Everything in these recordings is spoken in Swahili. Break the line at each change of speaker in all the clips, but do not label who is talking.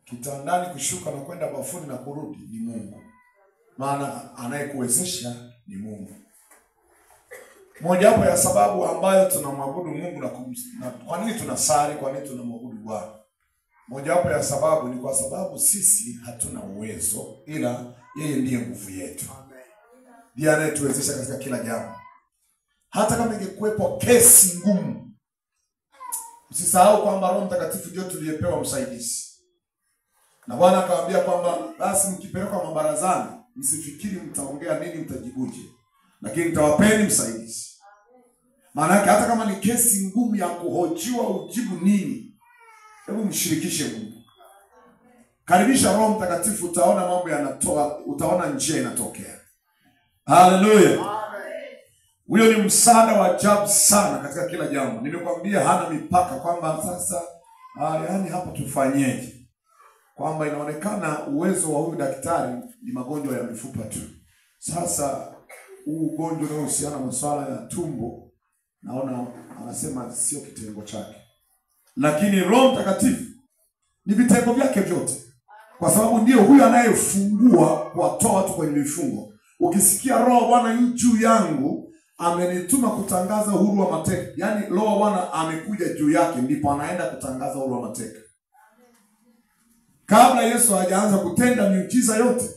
kitandani kushuka na kwenda bafuni na kurudi ni Mungu. Maana anayekuwezesha ni Mungu. Moja wapo ya sababu ambayo tunamwabudu Mungu na kwa nini tunasali, kwa nini tunamwabudu Bwana? Moja wapo ya sababu ni kwa sababu sisi hatuna uwezo, ila yeye ndiye nguvu yetu. Ndiye anayetuwezesha katika kila jambo. Hata kama ingekuwepo kesi ngumu, usisahau kwamba Roho Mtakatifu ndio tuliyepewa msaidizi. Na Bwana akawaambia kwamba basi mkipelekwa mabarazani, msifikiri mtaongea nini, mtajibuje, lakini nitawapeni msaidizi. Maana yake hata kama ni kesi ngumu ya kuhojiwa ujibu nini, hebu mshirikishe Mungu. Karibisha Roho Mtakatifu, utaona mambo yanatoa, utaona njia inatokea. Haleluya. Huyo ni msaada wa ajabu sana katika kila jambo. Nilikwambia hana mipaka kwamba sasa yani hapa tufanyeje? Kwamba inaonekana uwezo wa huyu daktari ni magonjwa ya mifupa tu. Sasa huu ugonjwa unaohusiana na masuala ya tumbo, naona anasema sio kitengo chake. Lakini Roho Mtakatifu ni vitengo vyake vyote. Kwa sababu ndio huyu anayefungua kuwatoa watu kwenye vifungo. Ukisikia Roho Bwana yu juu yangu, amenituma kutangaza uhuru wa mateka. Yaani Roho Bwana amekuja juu yake, ndipo anaenda kutangaza uhuru wa mateka. Kabla Yesu hajaanza kutenda miujiza yote,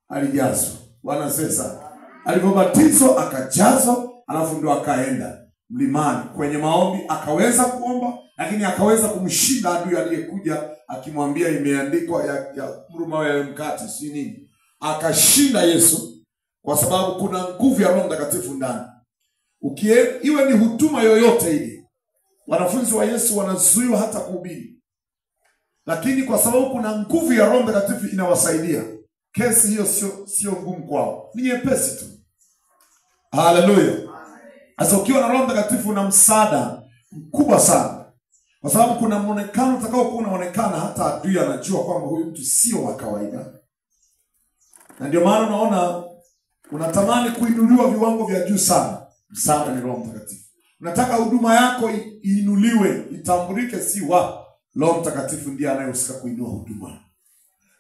alijazwa. Bwana sasa alipobatizwa akajazwa, alafu ndio akaenda mlimani kwenye maombi, akaweza kuomba, lakini akaweza kumshinda adui aliyekuja akimwambia imeandikwa ya mruma ya mkate si nini. Akashinda Yesu kwa sababu kuna nguvu ya Roho Mtakatifu ndani. Iwe ni huduma yoyote ile, wanafunzi wa Yesu wanazuiwa hata kuhubiri, lakini kwa sababu kuna nguvu ya Roho Mtakatifu inawasaidia, kesi hiyo sio ngumu kwao, ni nyepesi tu. Haleluya. Sasa ukiwa na Roho Mtakatifu una msaada mkubwa sana, kwa sababu kuna muonekano utakao kuwa unaonekana hata adui anajua kwamba huyu mtu sio wa kawaida. Na ndio maana unaona unatamani kuinuliwa viwango vya juu sana. Msaada ni Roho Mtakatifu. Unataka huduma yako iinuliwe, itambulike, si wa Roho Mtakatifu ndiye anayehusika kuinua huduma.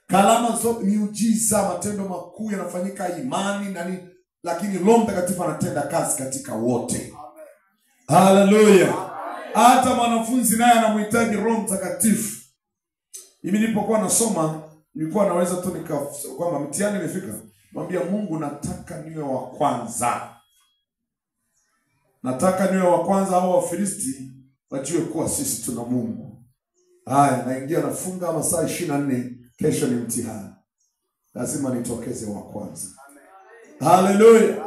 Kalama zote, miujiza, matendo makuu yanafanyika, imani na nini, lakini Roho Mtakatifu anatenda kazi katika wote. Haleluya. Hata mwanafunzi naye anamhitaji Roho Mtakatifu. Mimi nilipokuwa nasoma, nilikuwa naweza tu kwamba mtihani imefika, mwambia Mungu nataka niwe wa kwanza. Nataka niwe wa kwanza au Wafilisti wajue kuwa sisi tuna Mungu. Haya, naingia nafunga masaa 24, kesho ni mtihani. Lazima nitokeze wa kwanza. Haleluya.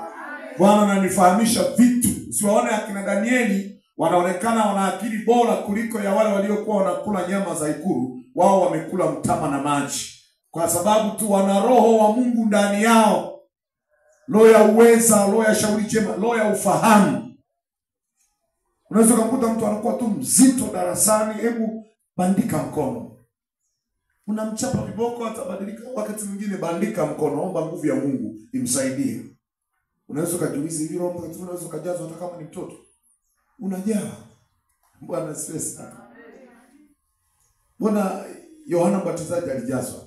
Bwana ananifahamisha vitu. Usiwaone akina Danieli wanaonekana wana akili bora kuliko ya wale waliokuwa wanakula nyama za ikulu. Wao wamekula mtama na maji, kwa sababu tu wana roho wa Mungu ndani yao. Roho ya uweza, roho ya shauri jema, roho ya ufahamu. Unaweza kumkuta mtu anakuwa tu mzito darasani, hebu bandika mkono. Unamchapa viboko atabadilika, wakati mwingine bandika mkono, omba nguvu ya Mungu imsaidie. Unaweza kujiuliza hivi Roho Mtakatifu unaweza kujazwa hata kama ni mtoto? Unajaa. Bwana stress. Bwana Yohana Mbatizaji alijazwa.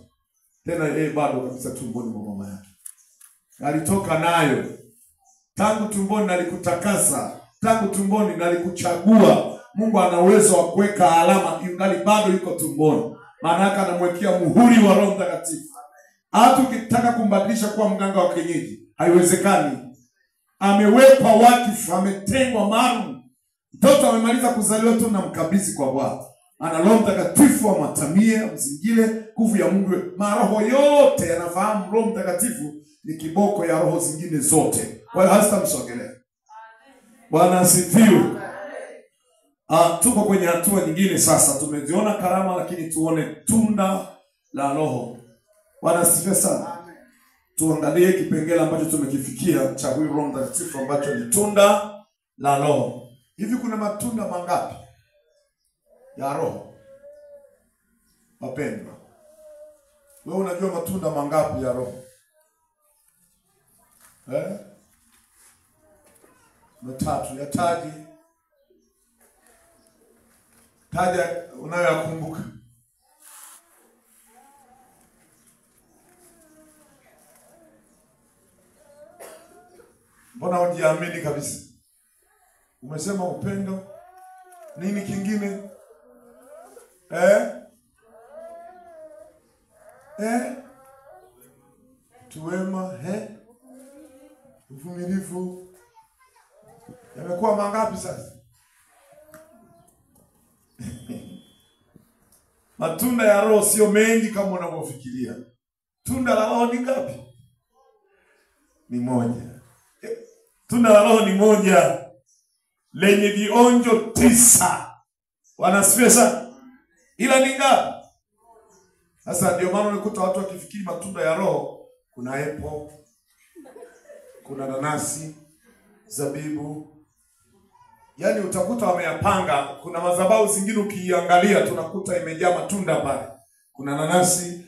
Tena yeye bado kabisa tumboni mwa mama yake. Alitoka nayo. Tangu tumboni nalikutakasa. Tangu tumboni nalikuchagua. Mungu ana uwezo wa kuweka alama ingali bado yuko tumboni. Maana yake anamwekea muhuri wa Roho Mtakatifu. Hata ukitaka kumbadilisha kuwa mganga wa kienyeji, haiwezekani. Amewekwa wakifu, ametengwa maalum. Mtoto amemaliza kuzaliwa tu na mkabidhi kwa Bwana. Ana Roho Mtakatifu amwatamie, mzingile, nguvu ya Mungu. Maroho yote yanafahamu Roho Mtakatifu ni kiboko ya roho zingine zote. Kwa hiyo hasitamsogelea. Bwana asifiwe. Tuko kwenye hatua nyingine sasa. Tumeziona karama, lakini tuone tunda la Roho. Bwana asifiwe sana. Tuangalie kipengele ambacho tumekifikia cha huyu Roho Mtakatifu ambacho ni tunda la Roho. Hivi kuna matunda mangapi ya Roho? Wapendwa, wewe unajua matunda mangapi ya Roho? Matatu. Yataji. Taja unayokumbuka. Mbona hujiamini kabisa? Umesema upendo. Nini kingine? Tuwema, uvumilivu. Yamekuwa mangapi sasa? Matunda ya Roho sio mengi kama unavyofikiria. Tunda la Roho ni ngapi? Ni moja. Tunda la Roho ni moja, lenye vionjo 9. Wanasifiwa sana. Ila ni ngapi? Sasa ndio maana unakuta watu wakifikiri matunda ya Roho, kuna apple, kuna nanasi, zabibu. Yaani utakuta wameyapanga. Kuna madhabahu zingine ukiangalia tunakuta imejaa matunda pale. Kuna nanasi,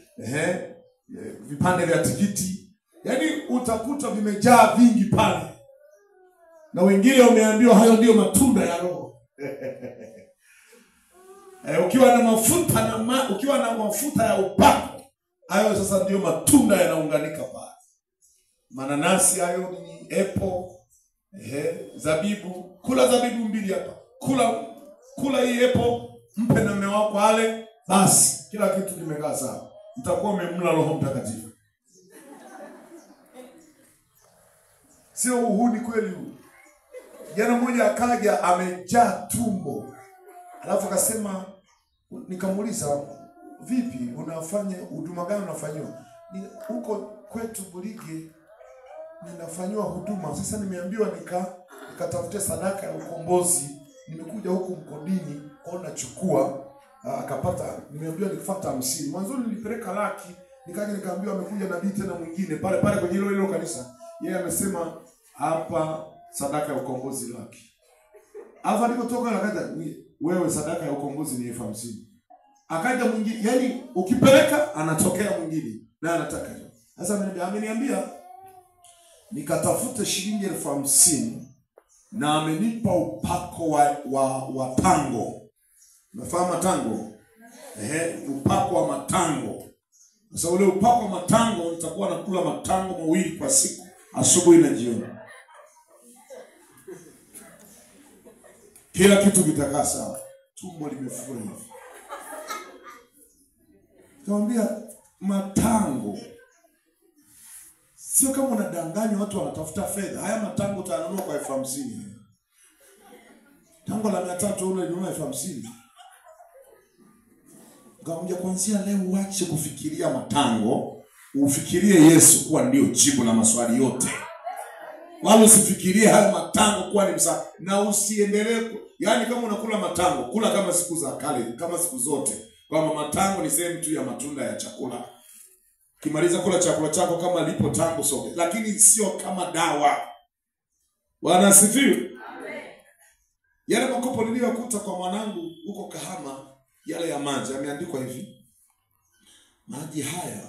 vipande vya tikiti. Yaani utakuta vimejaa vingi pale. Na wengine wameambiwa hayo ndio matunda ya Roho. Ukiwa na mafuta ya upako, hayo sasa ndio matunda yanaunganika pale. Mananasi hayo ni apple, zabibu. Kula zabibu 2 hapa. Kula hii apple, mpe na mume wako ale, basi kila kitu kimekaa sawa. Mtakuwa mmemla Roho Mtakatifu. Sio uhuni kweli huu. Jana mmoja akaja amejaa tumbo. Alafu akasema, nikamuuliza, vipi unafanya huduma gani unafanywa? Huko kwetu Bulige ninafanywa huduma. Sasa nimeambiwa nikatafute sadaka ya ukombozi. Nimekuja huku mkodini ona chukua. Akapata, nimeambiwa nikifuata 50. Mwanzo nilipeleka 100,000, nikaja nikaambiwa amekuja nabii tena mwingine pale kwenye hilo kanisa. Yeye amesema hapa sadaka ya ukombozi 100,000. Hapa nilipotoka nakaja, wewe sadaka ya ukombozi ni 50,000. Akaja mwingine, yani ukipeleka anatokea mwingine na anataka hiyo. Sasa ameniambia nikatafute shilingi 50,000 na amenipa upako wa tango. Unafahamu tango? Upako wa matango. Sasa ule upako wa matango nitakuwa nakula matango 2 kwa siku, asubuhi na jioni. Kila kitu kitakaa sawa. Tumbo limefura hivi. Tuambia matango. Sio kama unadanganya watu wanatafuta fedha. Haya matango utanunua kwa 50,000. Tango la 300 unanunua 50,000. Ngaambia kuanzia leo uache kufikiria matango, ufikirie Yesu kuwa ndio jibu la maswali yote. Wala usifikirie haya matango kuwa ni msaada, na usiendelee. Yaani kama unakula matango, kula kama siku za kale, kama siku zote. Kwamba matango ni sehemu tu ya matunda ya chakula. Kimaliza kula chakula chako kama lipo tango sote, lakini sio kama dawa. Bwana asifiwe. Amen. Yale makopo niliyokuta kwa mwanangu huko Kahama, yale ya maji, yameandikwa hivi: maji haya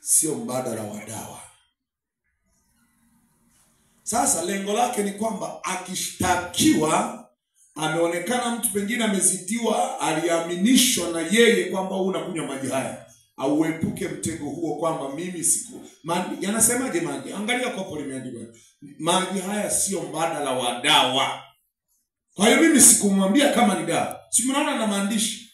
sio mbadala wa dawa. Sasa lengo lake ni kwamba akishtakiwa, ameonekana mtu pengine amezidiwa, aliaminishwa na yeye kwamba unakunywa maji haya, au uepuke mtego huo kwamba mimi yanasemaje maji? Angalia kopo limeandikwa, maji haya sio mbadala wa dawa. Kwa hiyo mimi sikumwambia kama ni dawa. Si mnaona na maandishi?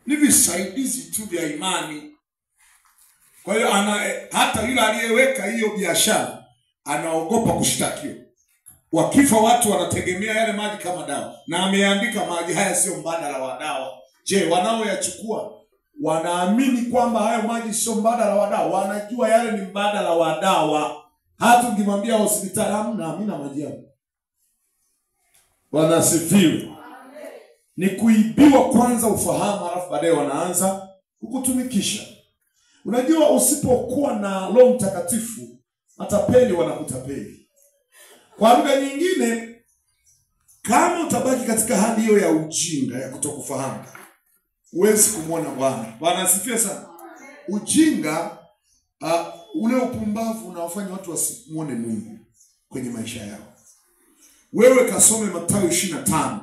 Ni visaidizi tu vya imani. Kwa hiyo hata yule aliyeweka hiyo biashara anaogopa kushtakiwa. Wakifa watu wanategemea yale maji kama dawa, na ameandika maji haya sio mbadala wa dawa. Je, wanaoyachukua wanaamini kwamba hayo maji sio mbadala wa dawa? Wanajua yale ni mbadala wa dawa. Hata ukimwambia hospitali hamna maji hapo. Bwana asifiwe. Ni kuibiwa kwanza ufahamu, alafu baadaye wanaanza kukutumikisha. Unajua usipokuwa na Roho Mtakatifu, matapeli wanakutapeli. Kwa lugha nyingine, kama utabaki katika hali hiyo ya ujinga, ya kutokufahamu, huwezi kumwona Bwana. Bwana asifiwe sana. Ujinga, ule upumbavu unawafanya watu wasimuone Mungu kwenye maisha yao. Wewe kasome Mathayo 25.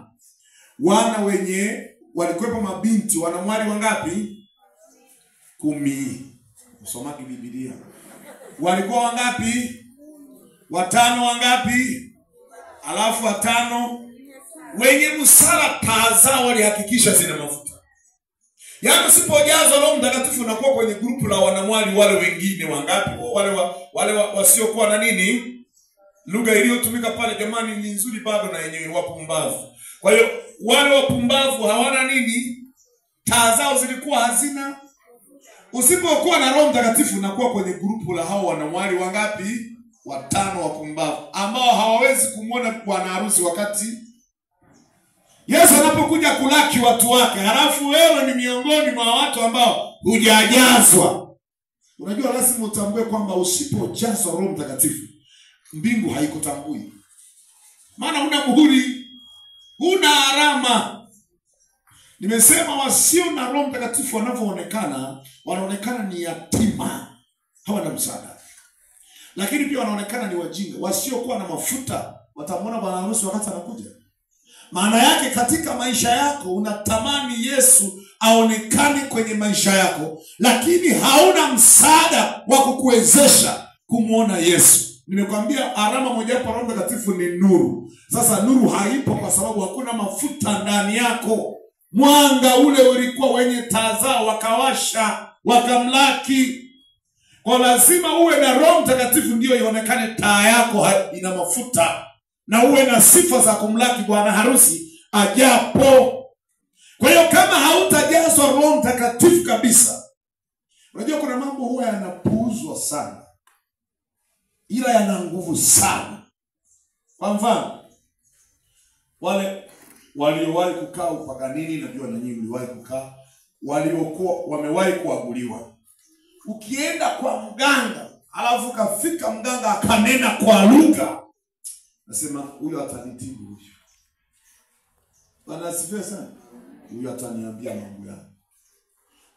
Wana wenye walikuwepo mabinti, wanamwali wangapi? 10. Usomaki Biblia. Walikuwa wangapi? 5 wangapi? Alafu 5 wenye busara taa zao walihakikisha zina mafuta. Yaani usipojazwa Roho Mtakatifu unakuwa kwenye grupu la wanamwali wale wengine wangapi? Wale wasiokuwa na nini? Lugha iliyotumika pale jamani ni nzuri bado na yenyewe, wapumbavu. Kwa hiyo wale wapumbavu hawana nini? Taa zao zilikuwa hazina. Usipokuwa na Roho Mtakatifu unakuwa kwenye grupu la hao wanamwali wangapi? 5 wapumbavu ambao hawawezi kumwona bwana harusi wakati Yesu anapokuja kulaki watu wake. Halafu wewe ni miongoni mwa watu ambao hujajazwa. Unajua lazima utambue kwamba usipojazwa Roho Mtakatifu mbingu haikutambui. Maana huna muhuri, huna alama. Nimesema wasio na Roho Mtakatifu wanaonekana ni yatima, hawana msaada. Lakini pia wanaonekana ni wajinga. Wasiokuwa na mafuta watamwona bwana harusi wakati anakuja. Maana yake katika maisha yako unatamani Yesu aonekane kwenye maisha yako, lakini hauna msaada wa kukuwezesha kumuona Yesu. Nimekwambia alama moja hapo Roho Mtakatifu ni nuru. Sasa nuru haipo kwa sababu hakuna mafuta ndani yako. Mwanga ule ulikuwa wenye taa zao wakawasha, wakamlaki. Kwa lazima uwe na Roho Mtakatifu ndio ionekane taa yako ina mafuta. Na uwe na sifa za kumlaki bwana harusi ajapo. Kwa hiyo kama hautajazwa Roho Mtakatifu kabisa, unajua kuna mambo huwa yanapuuzwa sana, ila yana nguvu sana. Kwa mfano, wale waliowahi kukaa upaganini, najua na nyinyi mliwahi kukaa, waliokuwa wamewahi kuaguliwa. Ukienda kwa mganga, alafu kafika mganga akanena kwa lugha, nasema huyo atanitibu huyo. Bwana asifiwe sana. Huyo ataniambia mambo yangu.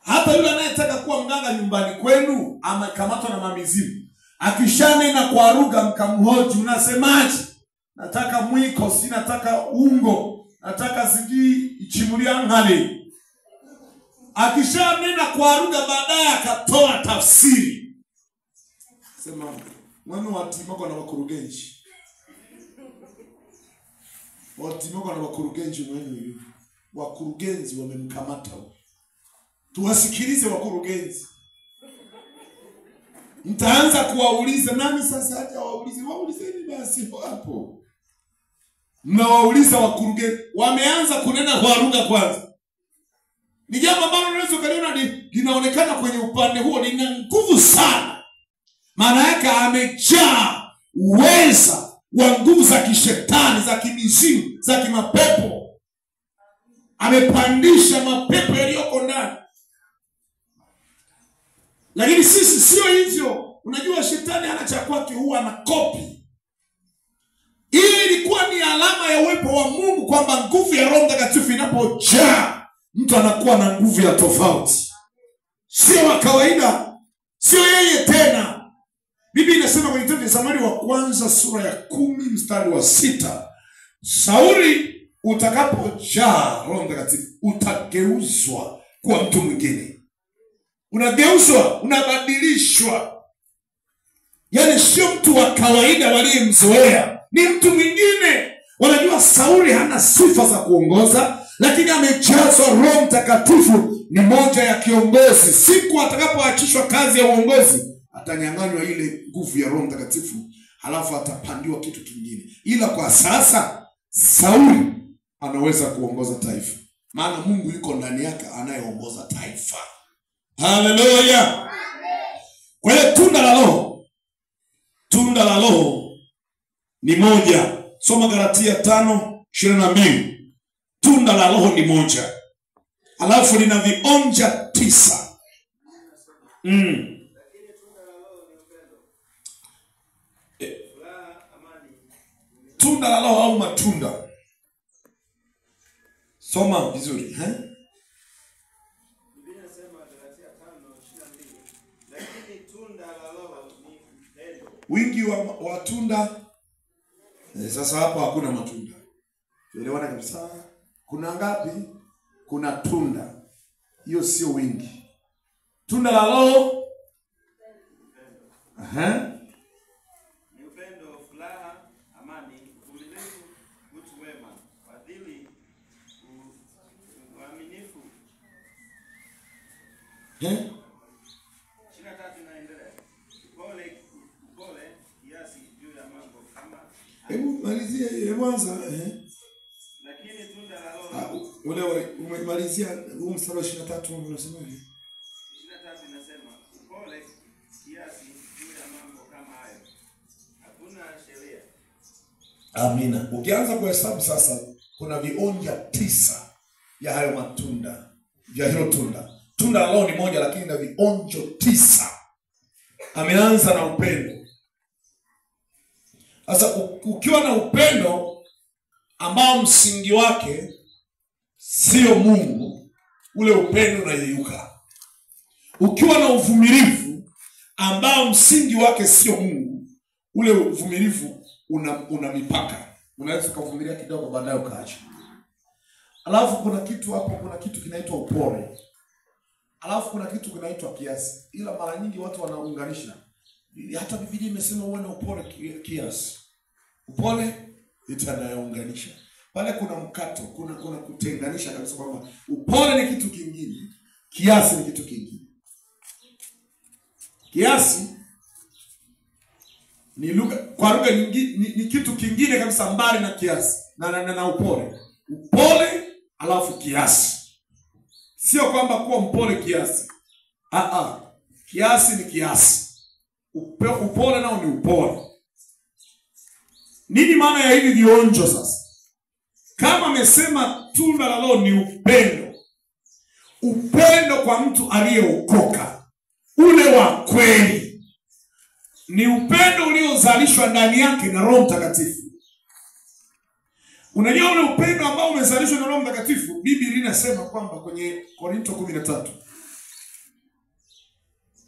Hata yule anayetaka kuwa mganga nyumbani kwenu amekamatwa na mamizimu, akishanena kwa lugha mkamhoji, unasemaje? Nataka mwiko, si nataka ungo, nataka sijui ichimulia ngale. Akishanena kwa lugha baadaye akatoa tafsiri. Sema mwana watimoko na wakurugenzi. Watimoko na wakurugenzi mwenu. Wakurugenzi wamemkamata. Tuwasikilize wakurugenzi. Mtaanza kuwauliza nani sasa hata waulize. Waulizeni basi hapo. Mnawauliza wakurugenzi. Wameanza kunena kwa lugha kwanza. Ni jambo ambalo unaweza kuliona linaonekana kwenye upande huo lina nguvu sana. Maana yake amejaa uweza wa nguvu za kishetani, za kimizimu, za kimapepo. Amepandisha mapepo yaliyoko ndani. Lakini sisi sio hivyo. Unajua shetani hana cha kwake, huwa na kopi. Hii ilikuwa ni alama ya uwepo wa Mungu kwamba nguvu ya Roho Mtakatifu inapojaa mtu anakuwa na nguvu ya tofauti. Sio wa kawaida. Sio yeye tena. Biblia inasema kwenye kitabu cha Samueli wa kwanza sura ya 10 mstari wa 6. Sauli utakapojaa Roho Mtakatifu utageuzwa kuwa mtu mwingine. Unageuzwa, unabadilishwa. Yaani sio mtu wa kawaida waliyemzoea, ni mtu mwingine. Wanajua Sauli hana sifa za kuongoza, lakini amejazwa Roho Mtakatifu, ni moja ya kiongozi. Siku atakapoachishwa kazi ya uongozi, atanyang'anywa ile nguvu ya Roho Mtakatifu, halafu atapandiwa kitu kingine. Ila kwa sasa Sauli anaweza kuongoza taifa. Maana Mungu yuko ndani yake anayeongoza taifa. Haleluya. Kwa hiyo tunda la Roho ni moja. Soma Galatia 5:22. Tunda la Roho ni moja. Alafu lina vionja 9. Tunda la Roho au matunda. Soma vizuri, Biblia inasema Galatia 5:22. Lakini tunda la Roho ni upendo. Wingi wa tunda. Sasa hapa hakuna matunda. Elewana kabisa. Kuna ngapi? Kuna tunda. Hiyo sio wingi. Tunda la Roho
Ni upendo, furaha, amani, uvumilivu, utu wema, fadhili, uaminifu. 23 inaendelea. Upole, kiasi juu ya mambo kama.
Hebu malizia ile mwanzo.
Lakini tunda la Roho.
Ule umemalizia huu mstari wa 23 unasema hivi.
23 inasema upole, kiasi juu ya mambo kama hayo. Hakuna sheria.
Amina. Ukianza kuhesabu sasa kuna vionja 9 ya hayo matunda. Ya hilo tunda. Tunda la Roho ni moja lakini na vionjo 9. Ameanza na upendo. Sasa ukiwa na upendo ambao msingi wake sio Mungu, ule upendo unayeyuka. Ukiwa na uvumilivu ambao msingi wake sio Mungu, ule uvumilivu una mipaka. Unaweza kuvumilia kidogo baadaye ukaacha. Alafu kuna kitu hapo, kuna kitu kinaitwa upole. Alafu kuna kitu kinaitwa kiasi. Ila mara nyingi watu wanaunganisha. Hata Biblia imesema uwe na upole kiasi. Upole itanayounganisha. Pale kuna mkato, kuna kutenganisha kabisa kwamba upole ni kitu kingine, kiasi ni kitu kingine. Kiasi ni kwa lugha nyingine ni kitu kingine kabisa mbali na kiasi. Na upole. Upole alafu kiasi. Sio kwamba kuwa mpole kiasi. Kiasi ni kiasi. Upole nao ni upole. Nini maana ya hivi vionjo sasa? Kama amesema tunda la Roho ni upendo. Upendo kwa mtu aliyeokoka. Ule wa kweli. Ni upendo uliozalishwa ndani yake na Roho Mtakatifu. Unajua ule upendo ambao umezalishwa na Roho Mtakatifu, Biblia inasema kwamba kwenye Korinto 13.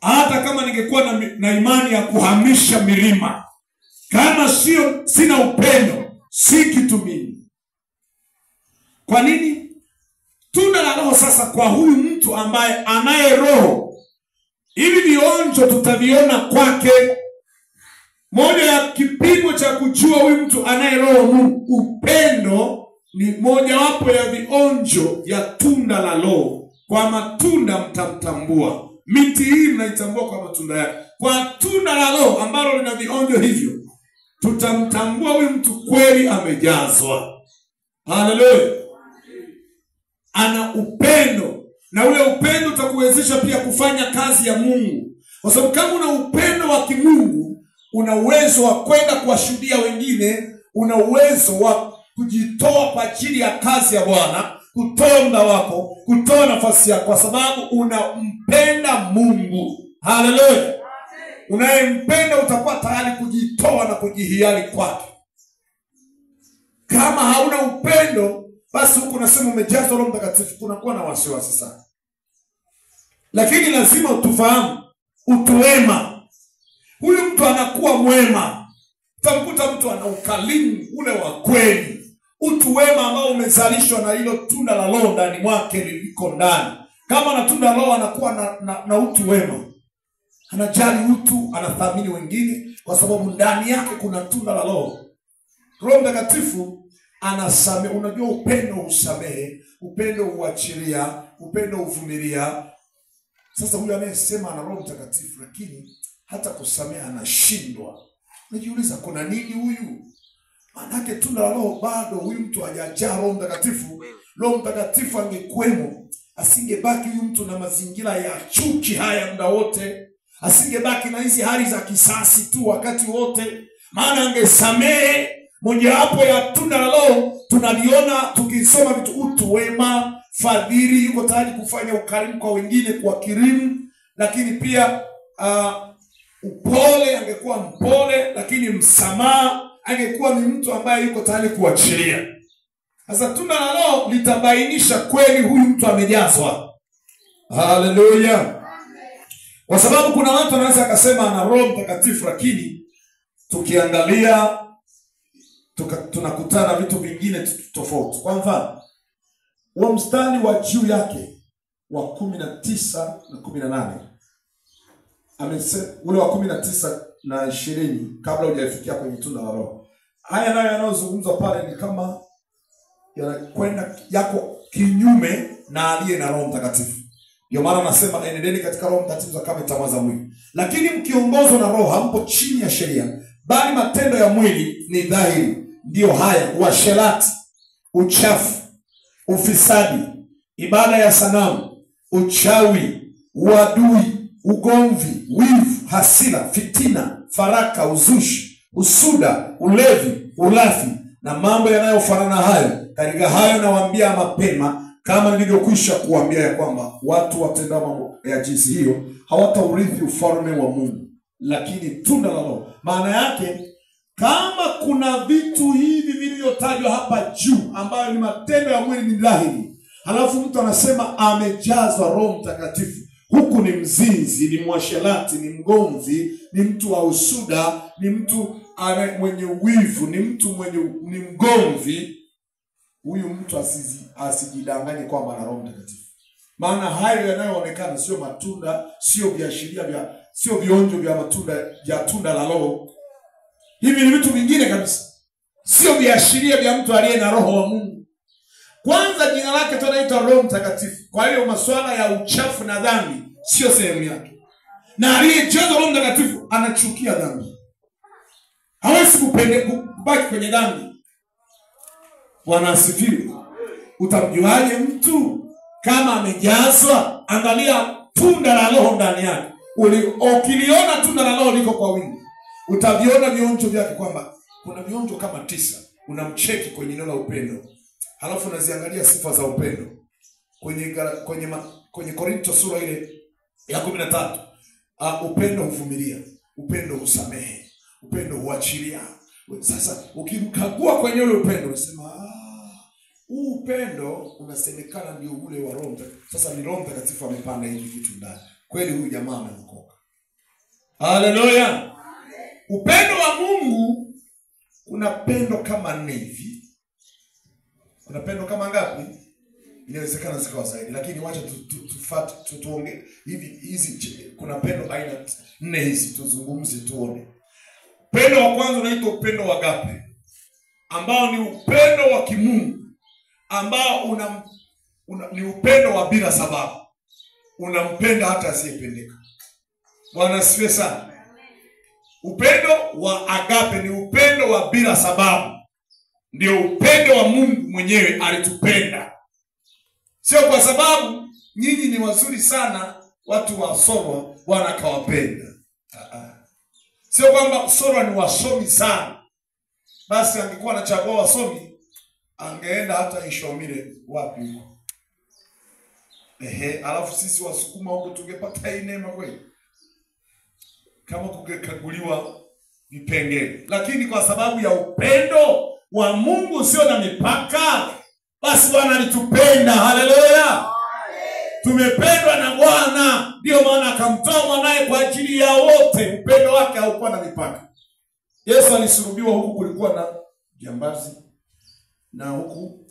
Hata kama ningekuwa na imani ya kuhamisha milima, kama sina upendo, si kitu mimi. Kwa nini? Tunda la Roho sasa kwa huyu mtu ambaye anaye Roho, hivi vionjo tutaviona kwake. Moja ya kipimo cha kujua huyu mtu anaye Roho Mungu, upendo ni moja wapo ya vionjo ya tunda la Roho. Kwa matunda mtamtambua. Miti hii mnaitambua kwa matunda yake. Kwa tunda la Roho ambalo lina vionjo hivyo, tutamtambua huyu mtu kweli amejazwa. Haleluya. Ana upendo. Na ule upendo utakuwezesha pia kufanya kazi ya Mungu. Kwa sababu kama una upendo wa kimungu, una uwezo wa kwenda kuwashuhudia wengine, una uwezo wa kujitoa kwa ajili ya kazi ya Bwana, kutoa muda wako, kutoa nafasi yako kwa sababu unampenda Mungu. Haleluya. Unayempenda utakuwa tayari kujitoa na kujihiari kwake. Kama hauna upendo, basi huko unasema umejazwa Roho Mtakatifu, kunakuwa na wasiwasi sana. Lakini lazima utufahamu utu wema. Huyu mtu anakuwa mwema. Utamkuta mtu ana ukalimu ule wa kweli. Utu wema ambao umezalishwa na hilo tunda la Roho ndani mwake liko ndani. Kama na tunda la Roho anakuwa na utu wema. Anajali utu, anathamini wengine kwa sababu ndani yake kuna tunda la Roho. Roho Mtakatifu anasamehe. Unajua upendo husamehe, upendo huachilia, upendo huvumilia. Sasa huyu anayesema ana Roho Mtakatifu lakini hata kusamehe anashindwa. Unajiuliza kuna nini huyu? Manake tunda la Roho bado huyu mtu hajajaa Roho Mtakatifu. Roho Mtakatifu angekuwemo, asingebaki huyu mtu na mazingira ya chuki haya muda wote. Asingebaki na hizi hali za kisasi tu wakati wote. Maana angesamehe. Mojawapo ya tunda la Roho tunaliona tukisoma vitu: utu wema, fadhili, yuko tayari kufanya ukarimu kwa wengine, kwa kirimu. Lakini pia upole, angekuwa mpole. Lakini msamaha, angekuwa ni mtu ambaye yuko tayari kuachilia. Sasa tunda la Roho litabainisha kweli huyu mtu amejazwa. Haleluya. Kwa sababu kuna watu wanaweza akasema ana Roho Mtakatifu lakini tukiangalia tunakutana vitu vingine tofauti. Kwa mfano, huo mstari wa juu yake wa 19 na 18. Amesema ule wa 19 20 kabla hujafikia kwenye tunda la Roho. Haya nayo yanayozungumzwa pale ni kama yanakwenda yako kinyume na aliye na Roho Mtakatifu. Ndio maana nasema enendeni katika Roho Mtakatifu kama tamaa za mwili. Lakini mkiongozwa na Roho hampo chini ya sheria, bali matendo ya mwili ni dhahiri. Ndio haya: uasherati, uchafu, ufisadi, ibada ya sanamu, uchawi, uadui, ugomvi, wivu, hasira, fitina, faraka, uzushi, usuda, ulevi, ulafi na mambo yanayofanana hayo. Katika hayo nawaambia mapema, kama nilivyokwisha kuambia, ya kwamba watu watenda mambo ya jinsi hiyo hawataurithi ufalme wa Mungu. Lakini tunda la Roho, maana yake kama kuna vitu hivi vilivyotajwa hapa juu ambayo ni matendo ya mwili ni dhahiri, halafu mtu anasema amejazwa Roho Mtakatifu, huku ni mzinzi, ni mwasherati, ni mgomvi, ni mtu wa usuda, ni mtu mwenye wivu, ni mtu ni mgomvi, huyu mtu asijidanganye kwamba ana Roho Mtakatifu. Maana hayo yanayoonekana sio matunda, sio viashiria sio vionjo vya matunda ya tunda la Roho. Hivi ni vitu vingine kabisa. Sio viashiria vya mtu aliye na Roho wa Mungu. Kwanza jina lake tunaitwa Roho Mtakatifu. Kwa hiyo masuala ya uchafu na dhambi sio sehemu yake. Na aliyejazwa Roho Mtakatifu anachukia dhambi. Hawezi kubaki kwenye dhambi. Bwana asifiwe. Utamjuaje mtu kama amejazwa? Angalia tunda la Roho ndani yake. Ukiliona tunda la Roho liko kwa wingi, utaviona vionjo vyake, kwamba kuna vionjo kama 9. Unamcheki kwenye neno la upendo, halafu unaziangalia sifa za upendo kwenye Korinto sura ile ya 13. Upendo huvumilia, upendo husamehe, upendo huachilia. Sasa ukimkagua kwenye ule upendo unasema huu upendo unasemekana ndio ule wa Roho Mtakatifu. Sasa ni Roho Mtakatifu amepanda hivi vitu ndani. Kweli huyu jamaa ameokoka. Haleluya. Upendo wa Mungu, kuna pendo kama 4 hivi. Kuna pendo kama ngapi? Inawezekana zikawa zaidi, lakini wacha tuongee hizi. Kuna pendo aina 4 hizi, tuzungumze tuone. Upendo wa kwanza unaitwa upendo wa agape, ambao ni upendo wa kimungu, ambao ni upendo wa bila sababu. Unampenda hata asiyependeka. Bwana asifiwe sana. Upendo wa agape ni upendo wa bila sababu. Ndio upendo wa Mungu mwenyewe, alitupenda. Sio kwa sababu nyinyi ni wazuri sana, watu wa Sorwa Bwana akawapenda. Sio kwamba Sorwa ni wasomi sana, basi angekuwa anachagua wasomi angeenda hata Ishomile wapi huko. Alafu sisi Wasukuma huko tungepata hii neema kweli, kama kungekaguliwa vipengele. Lakini kwa sababu ya upendo wa Mungu sio na mipaka, basi Bwana alitupenda. Haleluya. Tumependwa na Bwana, ndio maana akamtoa mwanae kwa ajili ya wote. Upendo wake haukuwa na mipaka. Yesu alisulubiwa, huku kulikuwa na jambazi na huku,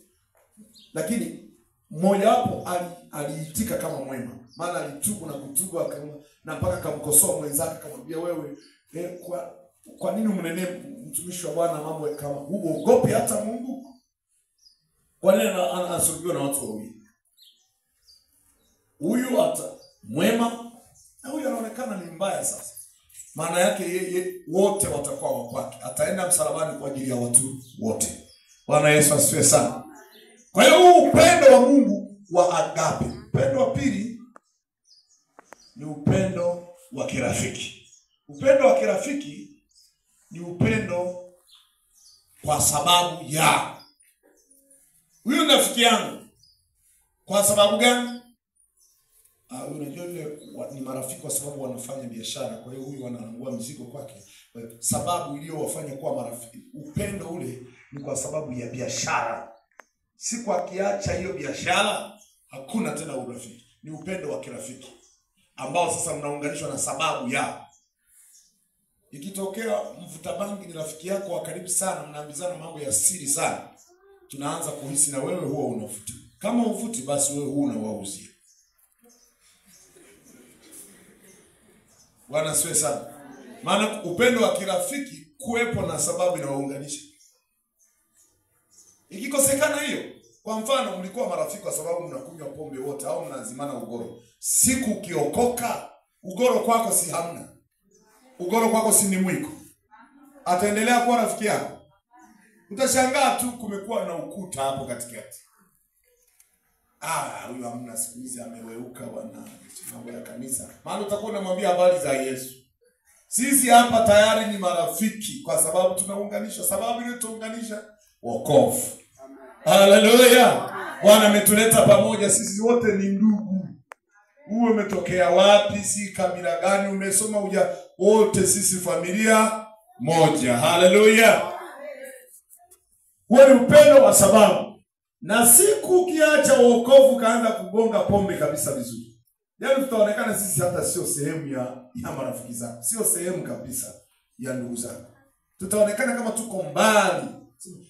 lakini mmoja wapo aliitika kama mwema, maana alitubu na kutubu na mpaka akamkosoa mwenzake, akamwambia wewe kwa nini umnenee mtumishi wa Bwana mambo kama huogopi hata Mungu? Kwa nini anasulubiwa na watu wawili? Huyu hata mwema na huyu anaonekana ni mbaya. Sasa maana yake yeye wote watakuwa wa kwake, ataenda msalabani kwa ajili ya watu wote. Bwana Yesu asifiwe sana. Kwa hiyo huu upendo wa Mungu wa agape. Upendo wa pili ni upendo wa kirafiki. Upendo wa kirafiki ni upendo kwa sababu ya huyu rafiki yangu. Kwa sababu gani? Unajua ni marafiki kwa sababu wanafanya biashara, kwa hiyo huyu wananunua mizigo kwake. Sababu iliyowafanya kuwa marafiki, upendo ule ni kwa sababu ya biashara. Si kwa kiacha hiyo biashara hakuna tena urafiki. Ni upendo wa kirafiki ambao sasa mnaunganishwa na sababu ya. Ikitokea mvuta bangi ni rafiki yako wa karibu sana, mnaambizana mambo ya siri sana, tunaanza kuhisi na wewe huwa unavuta. Kama uvuti, basi wewe huwa unawauzia. Bwana asifiwe sana. Maana upendo wa kirafiki kuwepo na sababu inawaunganisha. Ikikosekana hiyo, kwa mfano mlikuwa marafiki kwa sababu mnakunywa pombe wote au mnazimana ugoro. Siku ukiokoka, ugoro kwako si hamna. Ugoro kwako si ni mwiko. Ataendelea kuwa rafiki yako. Utashangaa tu kumekuwa na ukuta hapo katikati. Huyu hamna, siku hizi ameweuka bwana, mambo ya kanisa. Maana utakuwa unamwambia habari za Yesu. Sisi hapa tayari ni marafiki kwa sababu tunaunganisha. Sababu ile tuunganisha wokovu. Haleluya. Bwana ametuleta pamoja, sisi wote ni ndugu. Uwe umetokea wapi, si kabila gani, umesoma wote sisi familia moja. Haleluya. Huo ni upendo wa sababu. Na siku ukiacha wokovu kaanza kugonga pombe kabisa vizuri, yaani tutaonekana sisi hata sio sehemu ya marafiki zako, sio sehemu kabisa ya ndugu zako. Tutaonekana kama tuko mbali.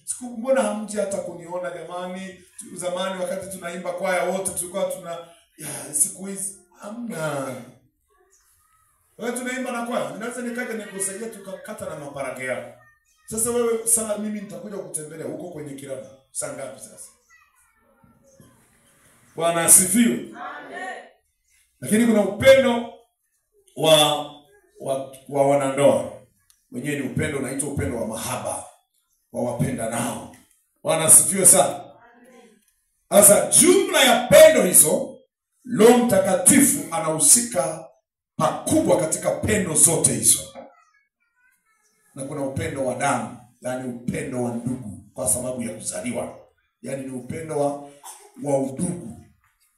Siku mbona hamji hata kuniona jamani? Zamani wakati tunaimba kwaya wote tulikuwa siku hizi hamna. Wewe tunaimba na kwaya, ninaweza nikaja nikusaidia tukakata na maparage yako. Sasa wewe sana mimi nitakuja kutembelea huko kwenye kiraba. Saa ngapi sasa? Bwana asifiwe. Amen. Lakini kuna upendo wa wanandoa. Wenyewe ni upendo unaitwa upendo wa mahaba. Wa wapenda nao. Bwana asifiwe sana. Sasa jumla ya pendo hizo, Roho Mtakatifu anahusika pakubwa katika pendo zote hizo. Na kuna upendo wa damu, yani upendo wa ndugu kwa sababu ya kuzaliwa. Yani ni upendo wa udugu.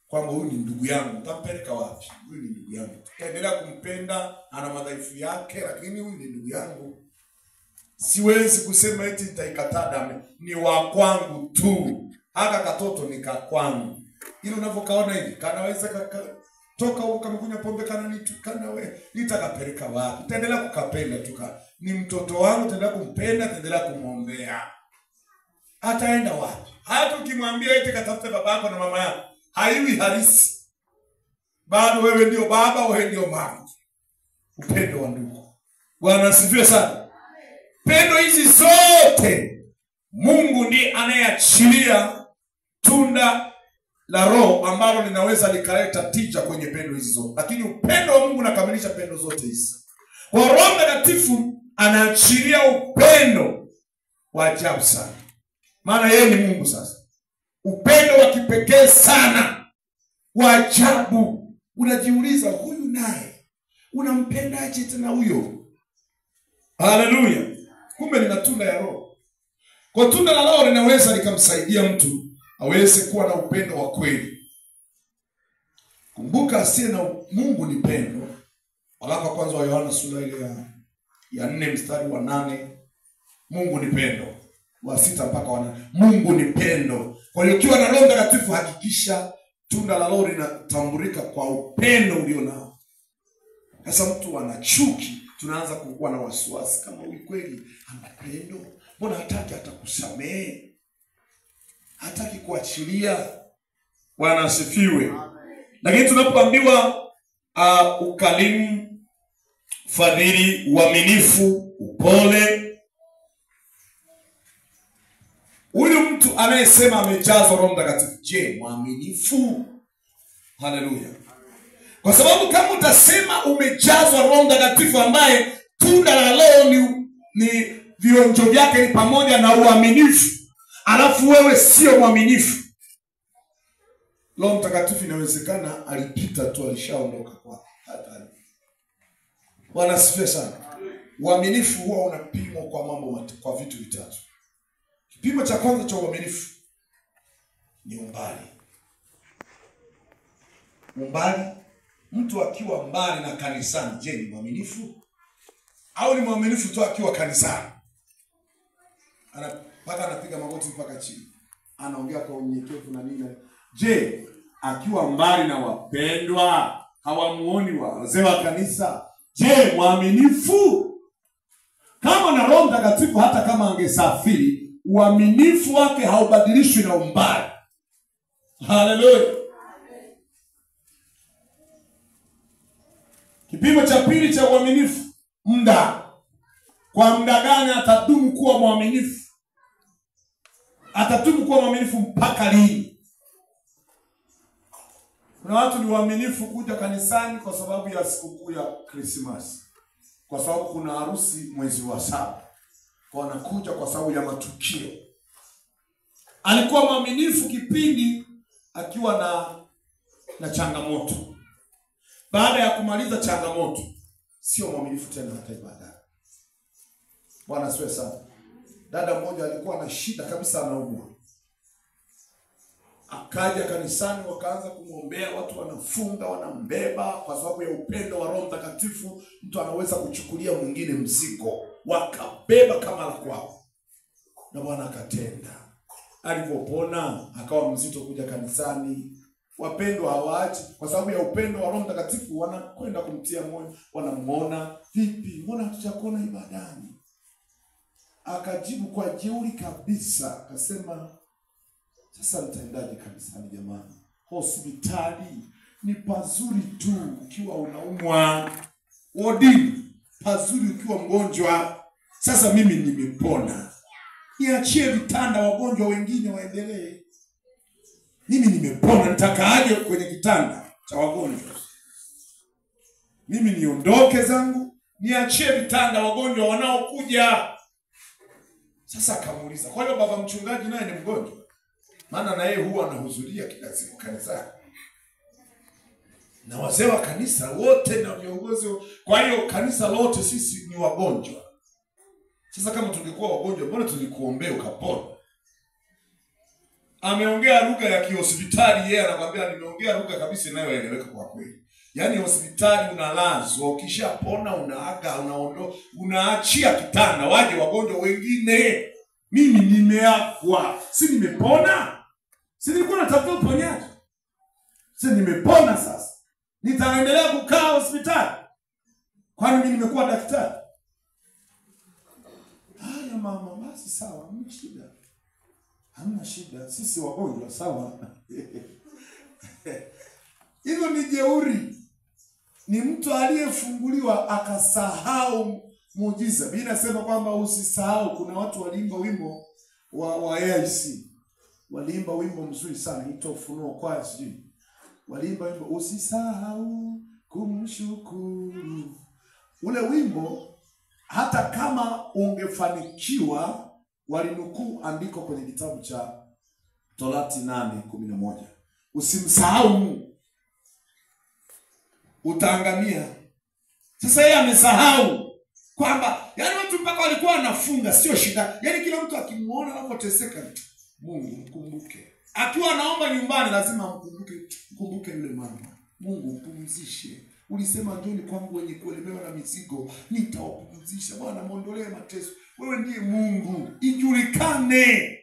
Kwamba huyu ni ndugu yangu, utampeleka wapi? Huyu ni ndugu yangu. Tutaendelea kumpenda, ana madhaifu yake, lakini huyu ni ndugu yangu. Siwezi kusema eti nitaikataa damu, ni wa kwangu tu. Haka katoto ni kakwangu. Ile unavyokaona hivi, kanaweza toka huko kamekunya pombe kana wewe, nitakapeleka wapi? Tutaendelea kukapenda tu. Ni mtoto wangu, tutaendelea kumpenda, tutaendelea kumwombea. Ataenda wapi? Hata ukimwambia eti katafute babako na mama yako, haiwi halisi. Bado wewe ndio baba, wewe ndio mama. Upendo wa ndugu. Bwana asifiwe sana. Pendo hizi zote Mungu ndiye anayeachilia tunda la Roho ambalo linaweza likaleta tija kwenye pendo hizi zote. Lakini upendo wa Mungu unakamilisha pendo zote hizi. Kwa Roho Mtakatifu anaachilia upendo wa ajabu sana. Maana yeye ni Mungu sasa. Upendo wa kipekee sana, wa ajabu. Unajiuliza huyu naye unampendaje tena huyo? Haleluya. Kumbe ni tunda ya Roho. Kwa tunda la Roho linaweza likamsaidia mtu aweze kuwa na upendo wa kweli. Kumbuka asiye na Mungu ni pendo. Waraka kwanza wa Yohana sura ile ya 4 mstari wa 8. Mungu ni pendo. Wa 6 mpaka wa 8. Mungu ni pendo. Kwa hiyo ukiwa na Roho Mtakatifu hakikisha tunda la Roho linatambulika kwa upendo ulio nao. Sasa mtu ana chuki, tunaanza kuwa na wasiwasi kama huyu kweli ana pendo. Mbona hataki hata kusamehe? Hataki kuachilia. Bwana asifiwe. Lakini tunapoambiwa ukarimu, fadhili, uaminifu, upole, huyu mtu anayesema amejazwa Roho Mtakatifu, je, mwaminifu? Haleluya. Kwa sababu kama utasema umejazwa Roho Mtakatifu ambaye tunda la Roho ni vionjo vyake ni pamoja na uaminifu, alafu wewe sio mwaminifu, Roho Mtakatifu inawezekana alipita tu, alishaondoka kwa hata. Bwana asifiwe sana. Uaminifu huwa unapimwa kwa kwa vitu vitatu. Kipimo cha kwanza cha uaminifu ni umbali. Umbali, mtu akiwa mbali na kanisani, je, ni mwaminifu? Au ni mwaminifu tu akiwa kanisani? Mpaka anapiga magoti mpaka chini, anaongea kwa unyenyekevu na nini. Je, akiwa mbali na wapendwa, hawamuoni wazee wa kanisa, je, mwaminifu? Kama na Roho Mtakatifu, hata kama angesafiri, uaminifu wake haubadilishwi na umbali. Haleluya. Kipimo cha pili cha uaminifu, muda. Kwa muda gani atadumu kuwa mwaminifu? Atadumu kuwa mwaminifu mpaka lini? Kuna watu ni waaminifu kuja kanisani kwa sababu ya sikukuu ya Krismasi, kwa sababu kuna harusi mwezi wa 7. Kwa wanakuja kwa sababu ya matukio. Alikuwa mwaminifu kipindi akiwa na changamoto. Baada ya kumaliza changamoto, sio mwaminifu tena hata ibada. Bwana asifiwe sana. Dada mmoja alikuwa na shida kabisa, anaumwa. Akaja kanisani, wakaanza kumwombea, watu wanafunga, wanambeba kwa sababu ya upendo wa Roho Mtakatifu. Mtu anaweza kuchukulia mwingine mzigo, wakabeba kama la kwao. Na Bwana akatenda. Alipopona akawa mzito kuja kanisani. Wapendwa hawaachi kwa sababu ya upendo wa Roho Mtakatifu, wanakwenda kumtia moyo, wanamuona, vipi mbona hatujakuona ibadani? Akajibu kwa jeuri kabisa, akasema, sasa nitaendaje kanisani jamani? Hospitali ni pazuri tu ukiwa unaumwa, wodini pazuri ukiwa mgonjwa. Sasa mimi nimepona, niachie vitanda wagonjwa wengine waendelee. Mimi nimepona, nitakaaje kwenye kitanda cha wagonjwa? Mimi niondoke zangu, niachie vitanda wagonjwa wanaokuja. Sasa akamuuliza, kwa hiyo baba mchungaji naye ni mgonjwa? Maana na yeye huwa anahudhuria kila siku kanisani. Na wazee wa kanisa wote na viongozi, kwa hiyo kanisa lote sisi ni wagonjwa. Sasa kama tungekuwa wagonjwa, mbona tulikuombea ukapona? Ameongea lugha ya kihospitali, yeye anakuambia nimeongea lugha kabisa inayoeleweka kwa kweli. Yaani hospitali unalazwa, ukishapona unaaga, unaachia kitanda waje wagonjwa wengine. Mimi nimeafwa, si nimepona? Si nilikuwa natafuta uponyaji? Si nimepona sasa? Nitaendelea kukaa hospitali? Kwani mimi nimekuwa daktari? Haya mama, basi sawa, hamna shida. Hamna shida, sisi wagonjwa sawa. Hilo ni jeuri. Ni mtu aliyefunguliwa akasahau muujiza. Biblia inasema kwamba usisahau. Kuna watu waliimba wimbo wa AIC. Waliimba wimbo mzuri sana, ito Ufunuo Kwaya sijui. Waliimba wimbo usisahau kumshukuru. Ule wimbo hata kama ungefanikiwa, walinukuu andiko kwenye kitabu cha Torati 8:11. Usimsahau Mungu, utaangamia. Sasa yeye amesahau kwamba yani watu mpaka walikuwa wanafunga sio shida. Yani kila mtu akimuona anapoteseka, Mungu mkumbuke. Akiwa anaomba nyumbani lazima mkumbuke yule mama. Mungu mpumzishe. Ulisema njoni kwangu wenye kuelemewa na mizigo, nitawapumzisha. Bwana muondolee mateso. Wewe ndiye Mungu. Ijulikane.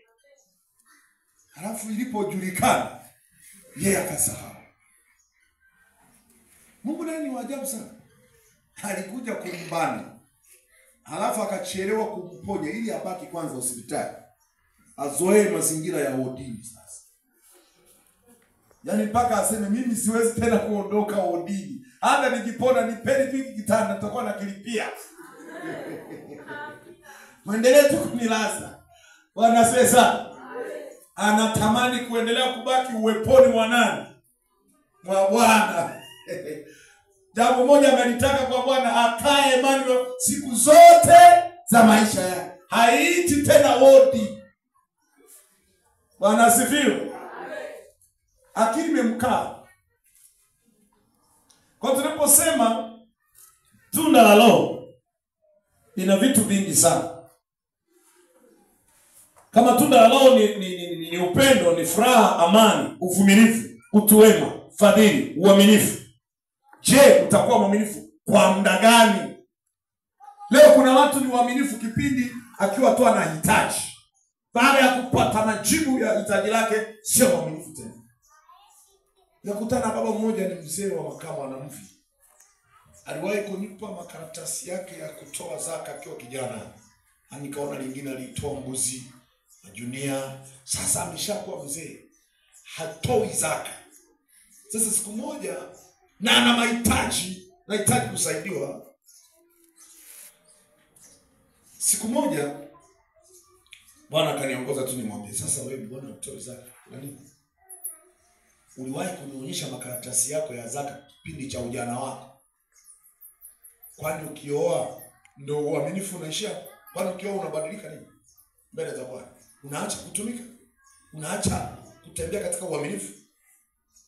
Halafu ilipojulikana, yeye akasahau. Mungu naye ni waajabu sana. Alikuja kumbani, halafu akachelewa kumponya ili abaki kwanza hospitali, azoee mazingira ya wodini sasa. Yaani mpaka aseme mimi siwezi tena kuondoka wodini. Hata nikipona nipeni tu kitanda nitakuwa nakilipia. Muendelee tu kunilaza. Bwana sasa anatamani kuendelea kubaki uweponi mwa nani? Mwa Bwana. Jambo moja amelitaka kwa Bwana, akae Emmanuel siku zote za maisha yake. Haiti tena wodi. Bwana asifiwe. Akili imemkaa. Kwa tunaposema tunda la Roho lina vitu vingi sana. Kama tunda la Roho ni upendo, ni furaha, amani, uvumilivu, utu wema, fadhili, uaminifu. Je, utakuwa mwaminifu kwa muda gani? Leo kuna watu ni waaminifu kipindi akiwa tu anahitaji. Baada ya kupata majibu ya hitaji lake sio mwaminifu tena. Nakutana baba mmoja, ni mzee wa makamo, anamvi. Aliwahi kunipa makaratasi yake ya kutoa zaka akiwa kijana. Nikaona lingine alitoa mbuzi na junia. Sasa ameshakuwa mzee, hatoi zaka. Sasa siku moja, na ana mahitaji, nahitaji kusaidiwa. Siku moja Bwana akaniongoza tu nimwambie, sasa wewe mbona utoi zaka? Nani? Uliwahi kunionyesha makaratasi yako ya zaka kipindi cha ujana wako? Kwani ukioa ndio uaminifu unaishia? Kwani ukioa unabadilika nini mbele za Bwana? Unaacha kutumika? Unaacha kutembea katika uaminifu?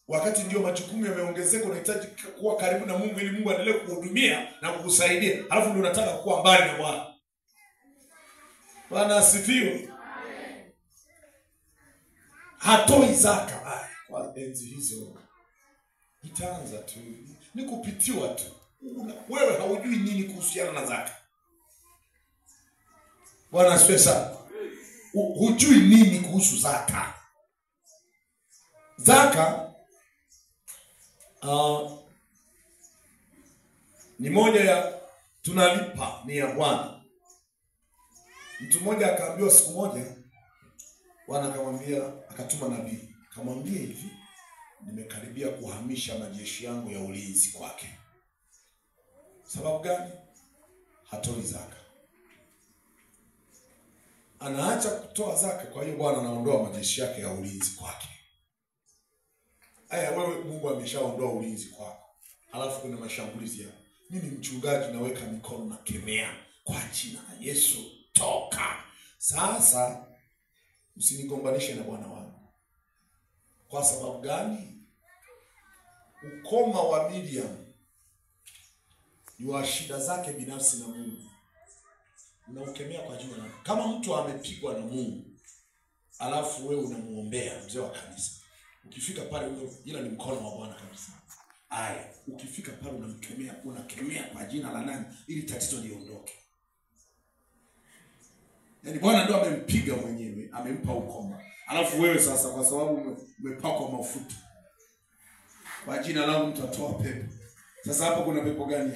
Wakati ndio majukumu yameongezeka, unahitaji kuwa karibu na Mungu ili Mungu aendelee kukuhudumia na kukusaidia. Alafu ndio unataka kuwa mbali na Bwana. Bwana asifiwe. Hatoi zaka. Kwa enzi hizo itaanza tu ni kupitiwa tu. Wewe haujui nini kuhusiana na zaka. Bwana asifiwe sana. Hujui nini kuhusu zaka. Zaka ni moja ya tunalipa, ni ya Bwana. Mtu mmoja akaambiwa siku moja, Bwana akamwambia, akatuma nabii, akamwambia hivi, nimekaribia kuhamisha majeshi yangu ya ulinzi kwake. Sababu gani? Hatoi zaka. Anaacha kutoa zaka, kwa hiyo Bwana anaondoa majeshi yake ya ulinzi kwake. Aya, wewe Mungu ameshaondoa ulinzi kwako. Halafu kuna mashambulizi ya mimi mchungaji naweka mikono na kemea kwa jina la Yesu, toka. Sasa usinigombanishe na Bwana wangu. Kwa sababu gani? Ukoma wa Miriam ni wa shida zake binafsi na Mungu. Unaukemea kwa jina lako. Kama mtu amepigwa na Mungu, alafu wewe unamuombea mzee wa kanisa, ukifika pale huyo ila ni mkono wa Bwana kabisa. Aya, ukifika pale unakemea kwa jina la nani ili tatizo liondoke. Yaani Bwana ndio amempiga mwenyewe, amempa ukoma. Alafu wewe sasa kwa sababu umepakwa mafuta, kwa jina langu mtatoa pepo. Sasa hapo kuna pepo gani?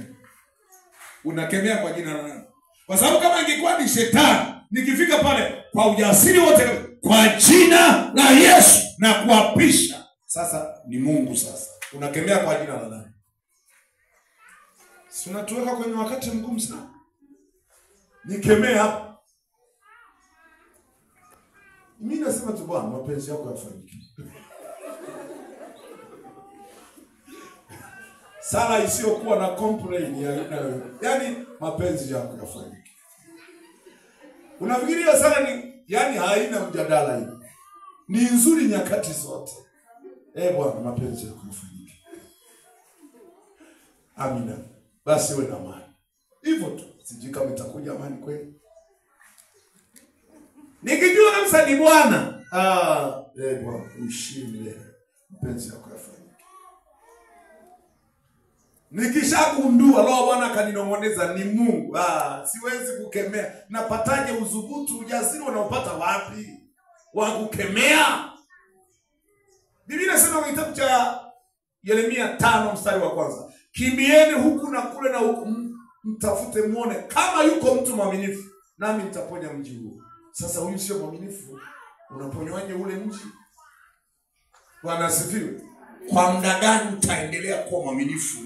Unakemea kwa jina la nani? Kwa sababu kama ingekuwa ni shetani, nikifika pale kwa ujasiri wote kwa jina la Yesu na kuapisha. Sasa ni Mungu sasa. Unakemea kwa jina la nani? Si unatuweka kwenye wakati mgumu sana. Nikemea hapa. Mimi nasema tu Bwana, mapenzi yako yafanyike. Sala isiyokuwa na complain yaani mapenzi yako yafanyike. Unafikiria sala ni yaani haina mjadala hii. Ni nzuri nyakati zote. Bwana, mapenzi yako yafanyike. Amina. Basi wewe na amani. Hivyo tu. Sijui kama itakuja amani kweli. Nikijua kabisa ni Bwana. Bwana, ushinde. Mapenzi yako yafanyike. Nikishagundua Roho Bwana akaninong'oneza ni Mungu. Siwezi kukemea. Napataje udhubutu, ujasiri unaopata wapi wa kukemea? Biblia inasema kwa kitabu cha Yeremia 5 mstari wa kwanza, kimbieni huku na kule na huku mtafute muone kama yuko mtu mwaminifu, nami nitaponya mji huo. Sasa huyu sio mwaminifu, unaponywaje ule mji? Bwana asifiwe. Kwa muda gani utaendelea kuwa mwaminifu?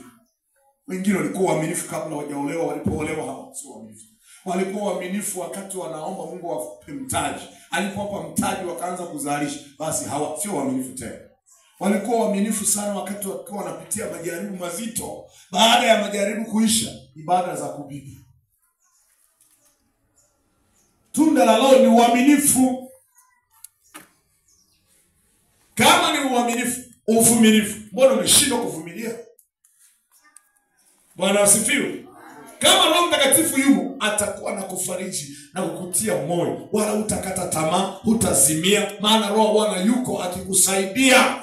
Wengine walikuwa waaminifu kabla hawajaolewa, walipoolewa hawa sio waaminifu. Walikuwa waaminifu wakati wanaomba Mungu awape mtaji. Alipowapa mtaji wakaanza kuzalisha, basi hawa sio waaminifu tena. Walikuwa waaminifu sana wakati walikuwa wanapitia majaribu mazito. Baada ya majaribu kuisha, ibada za kubibi. Tunda la Roho ni uaminifu. Kama ni uaminifu, uvumilivu. Mbona umeshindwa kuvumilia? Bwana asifiwe. Kama Roho Mtakatifu yumo, atakuwa na kufariji na kukutia moyo, wala utakata tamaa, hutazimia, maana Roho Bwana yuko akikusaidia.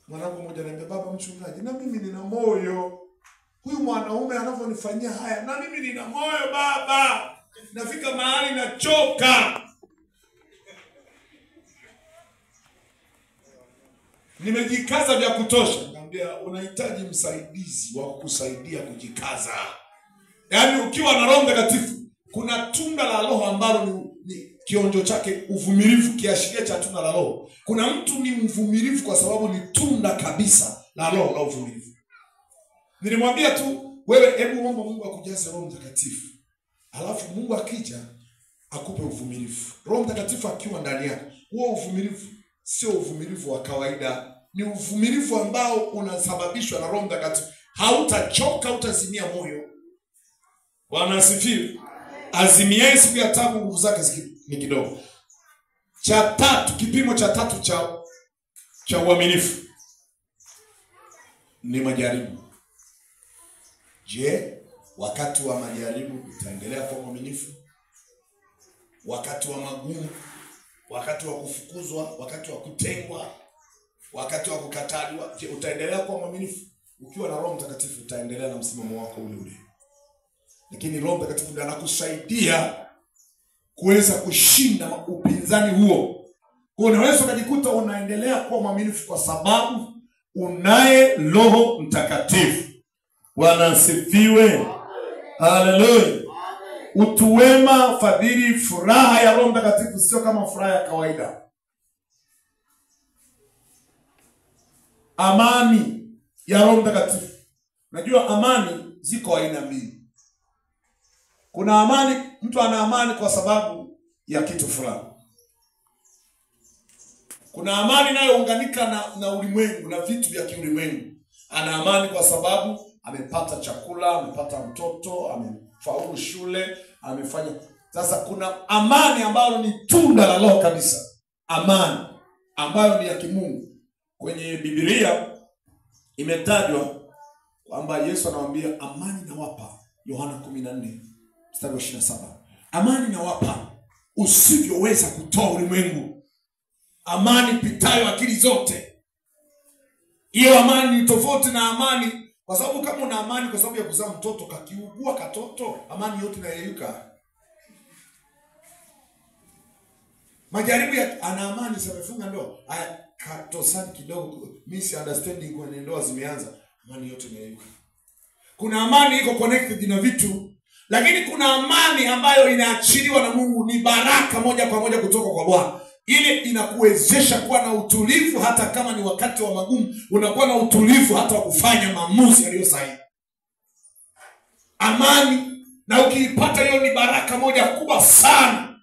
Mwanangu mmoja ananiambia, baba mchungaji, na mimi nina moyo. Huyu mwanaume anavyonifanyia haya, na mimi nina moyo baba. Nafika mahali nachoka. Nimejikaza vya kutosha. Naambia unahitaji msaidizi wa kukusaidia kujikaza. Yaani ukiwa na Roho Mtakatifu, kuna tunda la Roho ambalo ni kionjo chake uvumilivu, kiashiria cha tunda la Roho. Kuna mtu ni mvumilivu kwa sababu ni tunda kabisa la Roho la uvumilivu. Nilimwambia tu Wewe hebu omba Mungu akujaze Roho Mtakatifu. Alafu Mungu akija akupe uvumilivu. Roho Mtakatifu akiwa ndani yako, huo uvumilivu sio uvumilivu wa kawaida. Ni uvumilivu ambao unasababishwa na Roho Mtakatifu. Hautachoka, utazimia moyo. Bwana asifiwe. Azimia siku ya taabu, nguvu zake ni kidogo. Cha tatu, kipimo cha tatu cha uaminifu ni majaribu. Je, wakati wa majaribu utaendelea kuwa mwaminifu? Wakati wa magumu, wakati wa kufukuzwa, wakati wa kutengwa, wakati wa kukataliwa, je, utaendelea kuwa mwaminifu? Ukiwa na Roho Mtakatifu utaendelea na msimamo wako ule ule. Lakini Roho Mtakatifu ndiye anakusaidia kuweza kushinda upinzani huo. Unaweza kujikuta unaendelea kuwa mwaminifu kwa sababu unaye Roho Mtakatifu. Bwana asifiwe. Haleluya. Utu wema, fadhili, furaha ya Roho Mtakatifu sio kama furaha ya kawaida. Amani ya Roho Mtakatifu. Najua amani ziko aina mbili. Kuna amani, mtu ana amani kwa sababu ya kitu fulani. Kuna amani inayounganika na ulimwengu, na vitu vya kiulimwengu. Ana amani kwa sababu amepata chakula, amepata mtoto, amefaulu shule, amefanya. Sasa kuna amani ambayo ni tunda la Roho kabisa. Amani ambayo ni ya kimungu. Kwenye Biblia imetajwa kwamba Yesu anawaambia amani nawapa, Yohana 14:27. Amani nawapa usivyoweza kutoa ulimwengu. Amani pitayo akili zote. Hiyo amani ni tofauti na amani, kwa sababu kama una amani kwa sababu ya kuzaa mtoto, kakiugua katoto, amani yote inayeyuka. Majaribu ya ana amani, samefunga ndoa, katosani kidogo, misunderstanding kwenye ndoa zimeanza, amani yote inayeyuka. Kuna amani iko connected na vitu, lakini kuna amani ambayo inaachiliwa na Mungu, ni baraka moja kwa moja kutoka kwa Bwana. Ile inakuwezesha kuwa na utulivu hata kama ni wakati wa magumu, unakuwa na utulivu hata wa kufanya maamuzi yaliyo sahihi. Amani, na ukiipata hiyo ni baraka moja kubwa sana.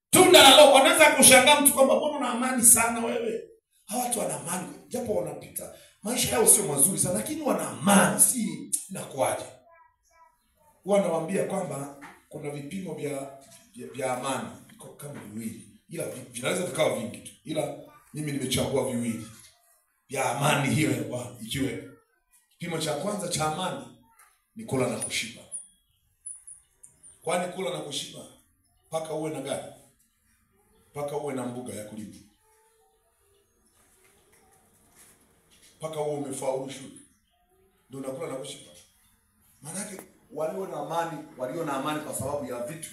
Tunda la Roho. Wanaweza kushangaa mtu kwamba mbona una amani sana wewe? Hawa watu wana amani, japo wanapita maisha yao sio mazuri sana, lakini wana amani, si inakuaje? Wanawaambia kwamba kuna vipimo vya amani kama viwili. Ila vinaweza vikawa vingi tu. Ila mimi nimechagua viwili vya amani hiyo ya Bwana. Ikiwe kipimo cha kwanza cha amani ni kula na kushiba. Kwani kula na kushiba paka uwe na gari, paka uwe na mbuga ya kulima, paka uwe umefaulu shule, ndio unakula na kushiba. Maana walio na amani kwa sababu ya vitu,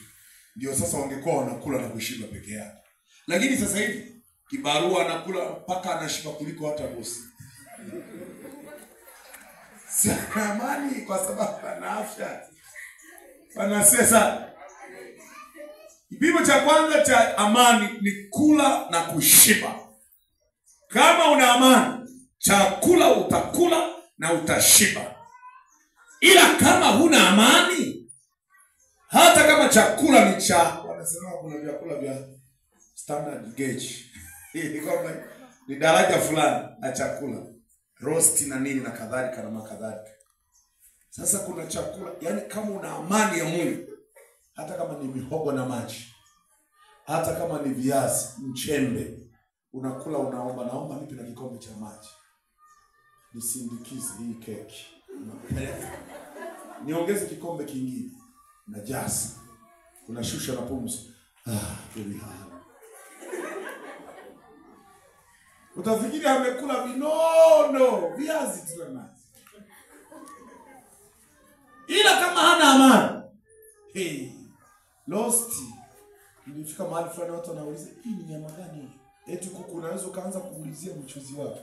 ndio sasa wangekuwa wanakula na kushiba peke yake. Lakini sasa hivi kibarua anakula mpaka anashiba kuliko hata bosi. Sasa amani kwa sababu ana afya. Wanasema kipimo cha kwanza cha amani ni kula na kushiba. Kama una amani, chakula utakula na utashiba. Ila kama huna amani, hata kama chakula ni cha, wanasema kuna vyakula vya standard gauge. Ni daraja fulani na chakula, roast na nini na kadhalika na makadhalika. Sasa kuna chakula, yani kama una amani ya Mungu, hata kama ni mihogo na maji, hata kama ni viazi, mchembe, unakula unaomba, naomba nipe na kikombe cha maji, nisindikize hii keki, niongeze kikombe kingine, na jasa, unashusha na pumzi. Really hard. Utafikiri amekula vinono, viazi tu na. Ila kama hana amani, lost. Nilifika mahali fulani watu wanauliza, hii ni nyama gani? Eti kuku unaweza kaanza kuulizia mchuzi wake.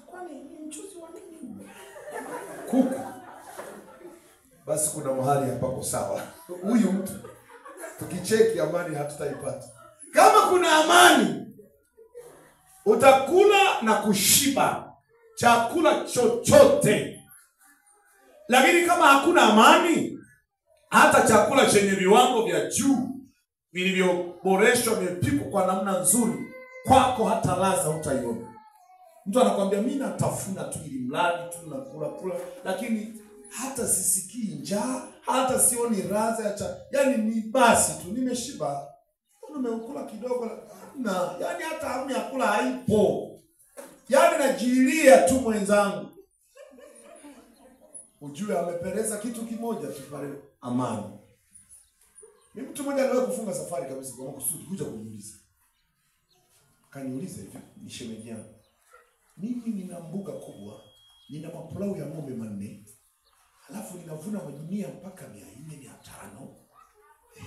Kwani ni mchuzi wa nini? Kuku. Basi kuna mahali hapako sawa. Huyu mtu tukicheki amani hatutaipata. Kama kuna amani, utakula na kushiba chakula chochote. Lakini kama hakuna amani, hata chakula chenye viwango vya juu vilivyoboreshwa, vimepikwa kwa namna nzuri, kwako hata ladha hutaiona. Mtu anakuambia mimi natafuna tu ili mradi tu nakula, lakini hata sisikii njaa, hata sioni ladha ya yani ni basi tu nimeshiba. Nimekula kidogo na yani hata hamu ya kula haipo. Yani najilia tu mwenzangu. Ujue amepeleza kitu kimoja tu pale, amani. Mimi mtu mmoja aliwahi kufunga safari kabisa kwa makusudi kuja kuniuliza. Kaniuliza hivi, ni shemeji yangu. Mimi nina mbuga kubwa, nina mapulau ya ng'ombe 4. Halafu ninavuna magunia mpaka 400,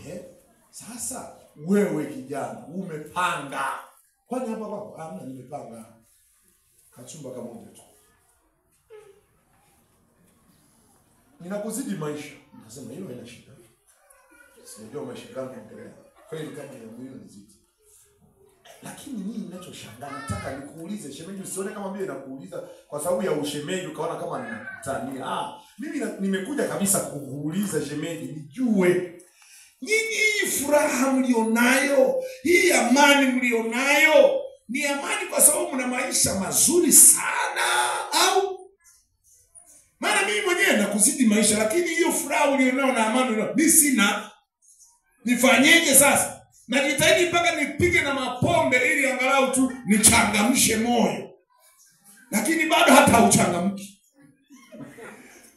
500. Sasa wewe kijana umepanga. Kwani hapa kwako? Hamna, nimepanga. Kachumba kamoja tu. Ninakuzidi maisha. Nasema hilo haina shida. Sijua maisha gani naendelea. Kweli kama ya mwili nzito. Lakini mimi ninachoshangaa, nataka nikuulize shemeji, usione kama mimi nakuuliza kwa sababu ya ushemeji ukaona kama ninakutania. Mimi nimekuja kabisa kukuuliza shemeji, nijue nyinyi hii furaha mlionayo, hii amani mlionayo, ni amani kwa sababu mna maisha mazuri sana au? Maana mimi mwenyewe nakuzidi maisha, lakini hiyo furaha ulionayo na amani ulionayo mimi sina. Nifanyeje sasa? Najitahidi mpaka nipige na mapombe ili angalau tu nichangamshe moyo. Lakini bado hata hauchangamki.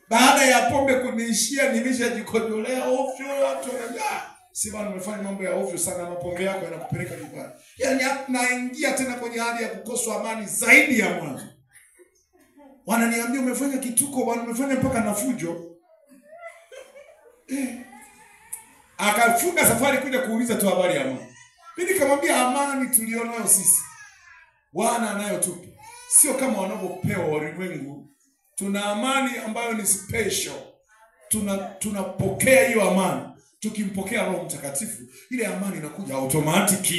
Baada ya pombe kuniishia, nimeshajikojolea ovyo, watu wanajua si bwana umefanya mambo ya ovyo sana, mapombe yako yanakupeleka vibaya. Yaani naingia tena kwenye hali ya kukosa amani zaidi ya mwanzo. Wananiambia umefanya kituko bwana, umefanya mpaka na fujo. Akafunga safari kuja kuuliza tu habari ya amani. Mimi nikamwambia amani tulionayo sisi, Bwana anayotupa sio kama wanavyopewa ulimwengu. Tuna amani ambayo ni special. Tunapokea hiyo amani. Tukimpokea Roho Mtakatifu, ile amani inakuja automatic.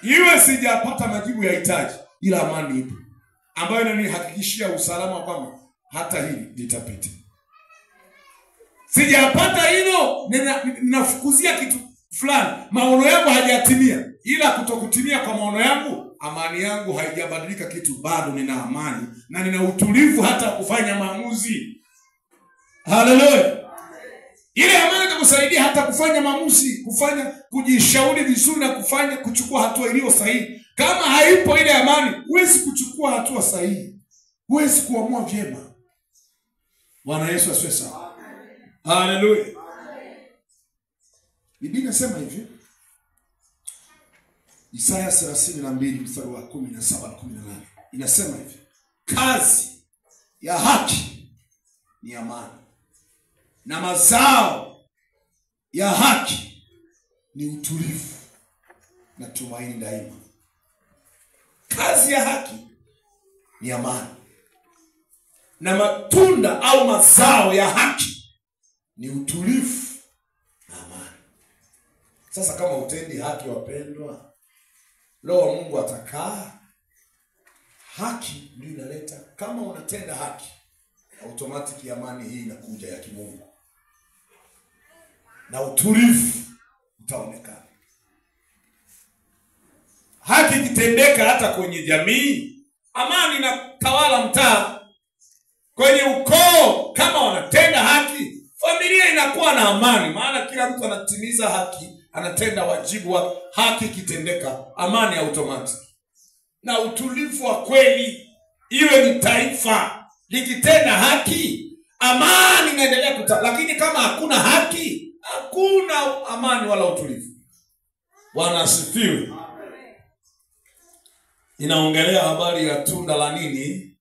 Iwe sijapata majibu ya hitaji, ila amani ipo, ambayo inanihakikishia usalama kwamba hata hili litapita. Sijapata hilo, ninafukuzia kitu fulani, maono yangu hajatimia, ila kutokutimia kwa maono yangu, amani yangu haijabadilika kitu, bado nina amani na nina utulivu hata kufanya maamuzi. Haleluya. Ile amani itakusaidia hata kufanya maamuzi, kujishauri vizuri na kuchukua hatua iliyo sahihi. Kama haipo ile amani, huwezi kuchukua hatua sahihi. Huwezi kuamua vyema. Bwana Yesu asifiwe sana. Haleluya. Biblia inasema hivi. Isaya 32 mstari wa 17 na 18. Inasema hivi. Kazi ya haki ni amani, na mazao ya haki ni utulivu na tumaini daima. Kazi ya haki ni amani, na matunda au mazao ya haki ni utulivu na amani. Sasa kama utendi haki, wapendwa, Roho wa Mungu atakaa. Haki ndio inaleta, kama unatenda haki, automatic amani hii inakuja ya kimungu, na utulivu utaonekana. Haki kitendeka hata kwenye jamii, amani inatawala mtaa. Kwenye ukoo, kama wanatenda haki, familia inakuwa na amani, maana kila mtu anatimiza haki, anatenda wajibu wa haki. Kitendeka, amani automatic. Na utulivu wa kweli, iwe ni taifa likitenda haki, amani inaendelea lakini kama hakuna haki, hakuna amani wala utulivu. Bwana asifiwe. Inaongelea habari ya tunda la nini?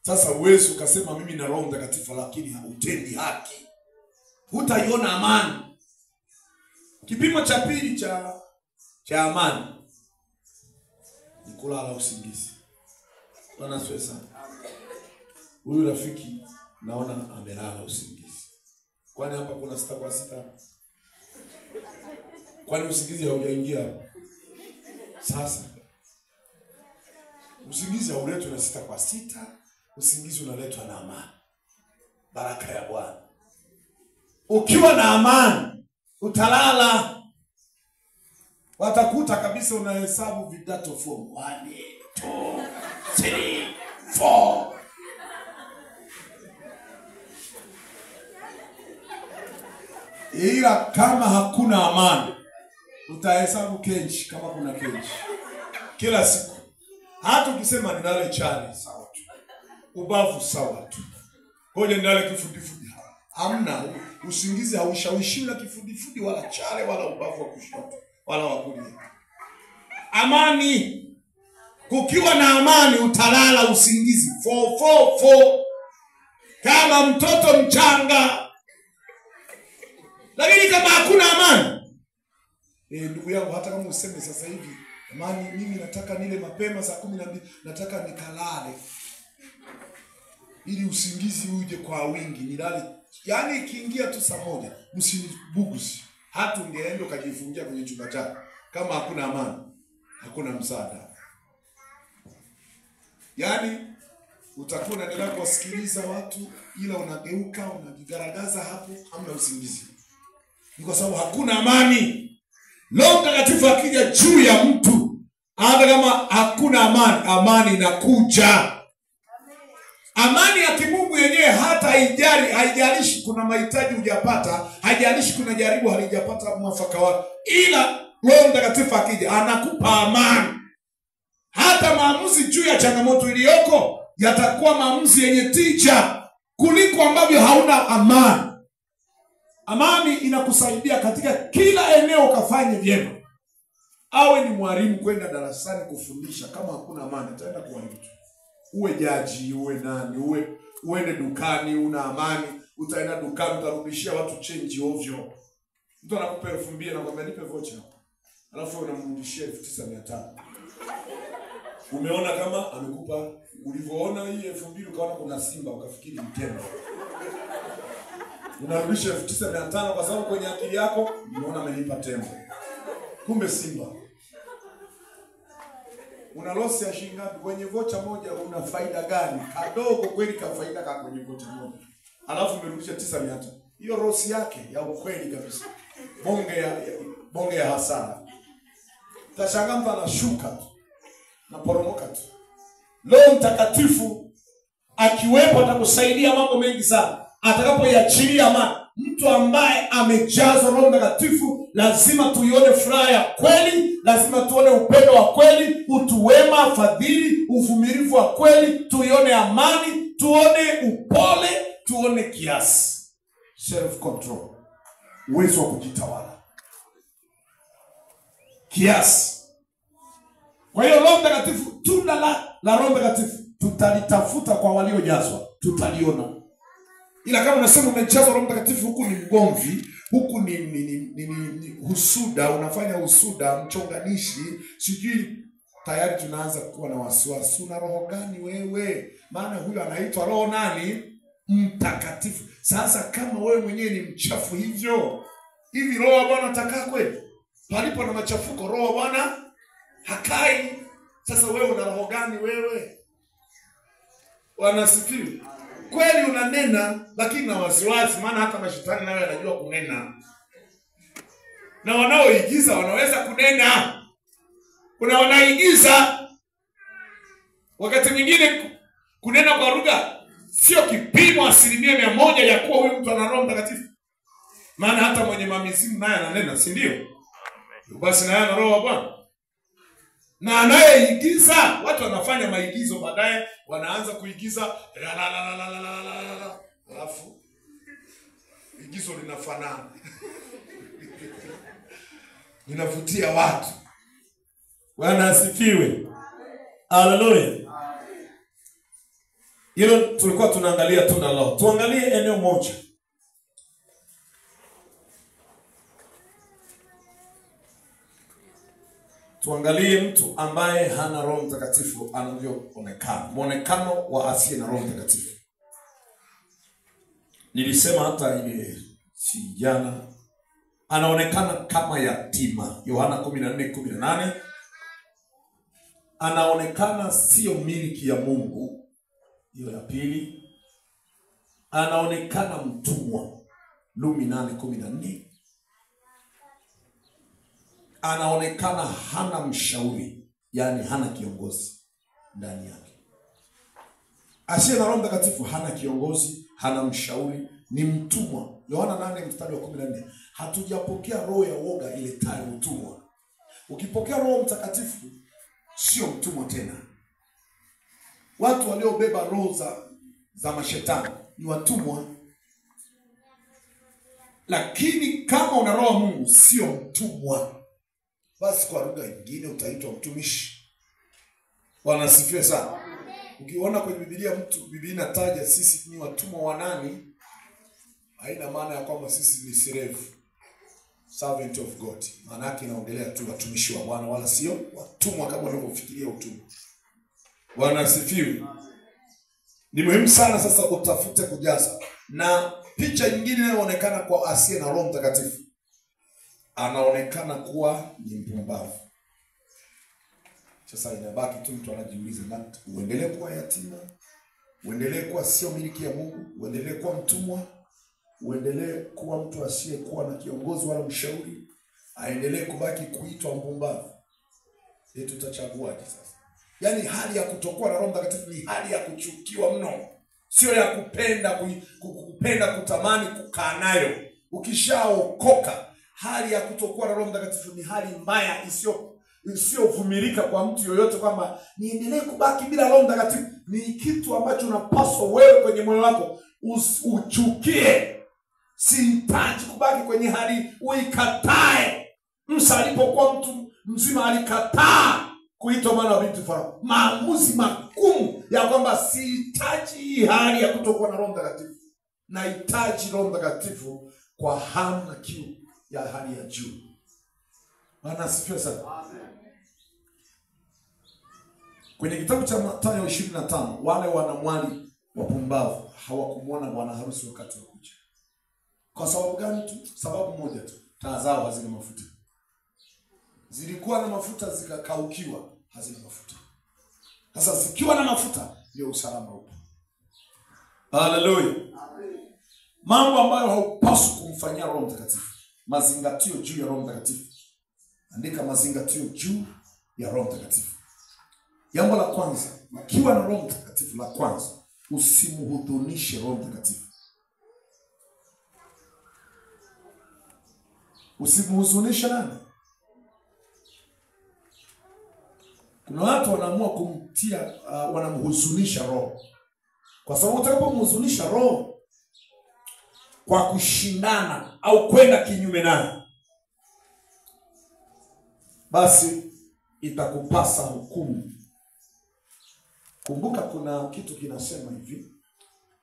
Sasa uwezo ukasema mimi na Roho Mtakatifu lakini hautendi haki, hutaiona amani. Kipimo cha pili cha amani ni kulala usingizi. Bwana asifiwe sana. Huyu rafiki naona amelala usingizi. Kwani hapa kuna 6 kwa 6? Kwani usingizi haujaingia? Sasa usingizi hauletwi na 6 kwa 6, usingizi unaletwa na amani. baraka ya Bwana. Ukiwa na amani utalala. Watakuta kabisa unahesabu vidato form 1 2 3 4. Ila kama hakuna amani utahesabu kenchi kama kuna kenchi kila siku. Hata ukisema nilale chali sawa tu, ubavu sawa tu, ngoja nilale kifudifudi, hamna. Usingizi haushawishiwi na kifudifudi wala chale wala ubavu wa kushoto wala wa kulia. Amani. Kukiwa na amani utalala usingizi 4 kama mtoto mchanga. Lakini kama hakuna amani, ndugu yangu, hata kama useme sasa hivi amani, mimi nataka nile mapema saa 12, nataka nikalale ili usingizi uje kwa wingi, nilale. Yaani ikiingia tu saa 1 msinibuguzi. Hata ungeenda ukajifungia kwenye chumba chako. Kama hakuna amani, hakuna msaada. Yaani utakuwa unaendelea kuwasikiliza watu ila unageuka unajigaragaza hapo, hamna usingizi. Ni kwa sababu hakuna amani. Roho Mtakatifu akija juu ya mtu, hata kama hakuna amani, amani inakuja. Amani ya kimungu yenyewe hata haijalishi kuna mahitaji hujapata, haijalishi kuna jaribu halijapata mwafaka wake. Ila Roho Mtakatifu akija anakupa amani. Hata maamuzi juu ya changamoto iliyoko yatakuwa maamuzi yenye tija kuliko ambavyo hauna amani. Amani inakusaidia katika kila eneo ukafanye vyema. Awe ni mwalimu kwenda darasani kufundisha, kama hakuna amani utaenda kuharibu. Uwe jaji, uwe nani, uende dukani una amani, utaenda dukani utarudishia watu change ovyo. Mtu anakupa 2,000 na kwambia nipe voucher. Alafu unamrudishia 9,500. Umeona kama amekupa, ulivyoona hii 2,000 ukaona kuna simba ukafikiri mtendo. Unarudisha 9,500 kwa sababu kwenye akili yako umeona amenipa tembo. Kumbe simba. Una loss ya shilingi ngapi kwenye vocha moja? Una faida gani? Kadogo kweli ka faida kama kwenye vocha moja. Alafu umerudisha 9,500. Hiyo loss yake ya ukweli kabisa. Bonge ya hasara. Tashangaa mtu anashuka tu na poromoka tu. Roho Mtakatifu akiwepo atakusaidia mambo mengi sana. Atakapoiachilia amani, mtu ambaye amejazwa Roho Mtakatifu lazima tuione furaha ya kweli, lazima tuone upendo wa kweli, utu wema, fadhili, uvumilivu wa kweli, tuione amani, tuone upole, tuone kiasi. Self control. Uwezo wa kujitawala. Kiasi. Kwa hiyo Roho Mtakatifu, tunda la Roho Mtakatifu tutalitafuta kwa waliojazwa, tutaliona. Ila kama unasema umejazwa Roho Mtakatifu, huku ni mgomvi, huku ni husuda, unafanya husuda, mchonganishi, sijui, tayari tunaanza kuwa na wasiwasi. Una roho gani wewe? Maana huyo anaitwa Roho nani? Mtakatifu. Sasa kama wewe mwenyewe ni mchafu hivyo, hivi Roho wa Bwana atakaa kweli? Palipo na machafuko Roho wa Bwana hakai. Sasa wewe una roho gani wewe? Wanasifiwe. Kweli unanena lakini na wasiwasi, maana hata mashetani nayo yanajua kunena. Na wanaoigiza wanaweza kunena. Kuna wanaigiza. Wakati mwingine kunena kwa lugha sio kipimo 100% ya kuwa huyu mtu ana Roho Mtakatifu. Maana hata mwenye mamizimu naye ananena, si ndio? Basi naye ana Roho wa Bwana. Na anayeigiza, watu wanafanya maigizo, baadaye wanaanza kuigiza la la la la la la la. Alafu igizo linafanana. Linavutia watu. Bwana asifiwe. Haleluya. Hilo tulikuwa tunaangalia tunda la Roho. Tuangalie eneo moja. Tuangalie mtu ambaye hana Roho Mtakatifu anavyoonekana. Muonekano wa asiye na Roho Mtakatifu. Nilisema hata ile si jana, anaonekana kama yatima. Yohana 14:18. Anaonekana sio miliki ya Mungu. Hiyo ya pili. anaonekana mtumwa. Lumi 8:14. Anaonekana hana mshauri, yani hana kiongozi ndani yake. Asiye na Roho Mtakatifu hana kiongozi, hana mshauri, ni mtumwa. Yohana 8:14. Hatujapokea roho ya woga iletayo utumwa. Ukipokea Roho Mtakatifu sio mtumwa tena. Watu waliobeba roho za mashetani ni watumwa. Lakini kama una roho ya Mungu sio mtumwa. Basi kwa lugha nyingine utaitwa mtumishi. Bwana asifiwe sana. Ukiona kwenye Biblia inataja sisi ni watumwa wa nani, haina maana ya kwamba sisi ni slave, servant of God. Maana yake inaongelea tu watumishi wa Bwana, wala sio watumwa kama unavyofikiria utumwa. Bwana asifiwe. Ni muhimu sana sasa utafute kujaza. Na picha nyingine inayoonekana kwa asiye na Roho Mtakatifu, anaonekana kuwa ni mpumbavu. Sasa inabaki tu mtu anajiuliza, na uendelee kuwa yatima, uendelee kuwa sio miliki ya Mungu, uendelee kuwa mtumwa, uendelee kuwa mtu asiyekuwa na kiongozi wala mshauri, aendelee kubaki kuitwa mpumbavu. Tutachaguaje sasa? Yaani hali ya kutokuwa na Roho Mtakatifu ni hali ya kuchukiwa mno. Sio ya kupenda kutamani kukaa nayo. Ukishaokoka, hali ya kutokuwa na Roho Mtakatifu ni hali mbaya isiyovumilika kwa mtu yoyote, kwamba niendelee kubaki bila Roho Mtakatifu. Ni kitu ambacho unapaswa wewe kwenye moyo wako uchukie. Sihitaji kubaki kwenye hali, uikatae. Musa alipokuwa mtu mzima alikataa kuitwa mwana wa binti Farao. Maamuzi magumu ya kwamba sihitaji hali ya kutokuwa na Roho Mtakatifu. Nahitaji Roho Mtakatifu kwa hamu na kiu ya hali ya juu. Bwana asifiwe sana. Kwenye kitabu cha Mathayo 25, wale wanamwali wapumbavu hawakumuona bwana harusi wakati wa kuja. Kwa sababu gani tu? Sababu moja tu. Taa zao hazina mafuta. Zilikuwa na mafuta zikakaukiwa, hazina mafuta. Sasa zikiwa na mafuta ndio usalama upo. Haleluya. Mambo ambayo haupaswi kumfanyia Roho Mtakatifu. Mazingatio juu ya Roho Mtakatifu. Andika mazingatio juu ya Roho Mtakatifu. Jambo la kwanza, ukiwa na Roho Mtakatifu, la kwanza, usimhudhunishe Roho Mtakatifu. Usimhuzunishe nani? Kuna watu wanaamua kumtia wanamhuzunisha Roho. Kwa sababu utakapomhuzunisha Roho kwa kushindana au kwenda kinyume naye, basi itakupasa hukumu. Kumbuka kuna kitu kinasema hivi,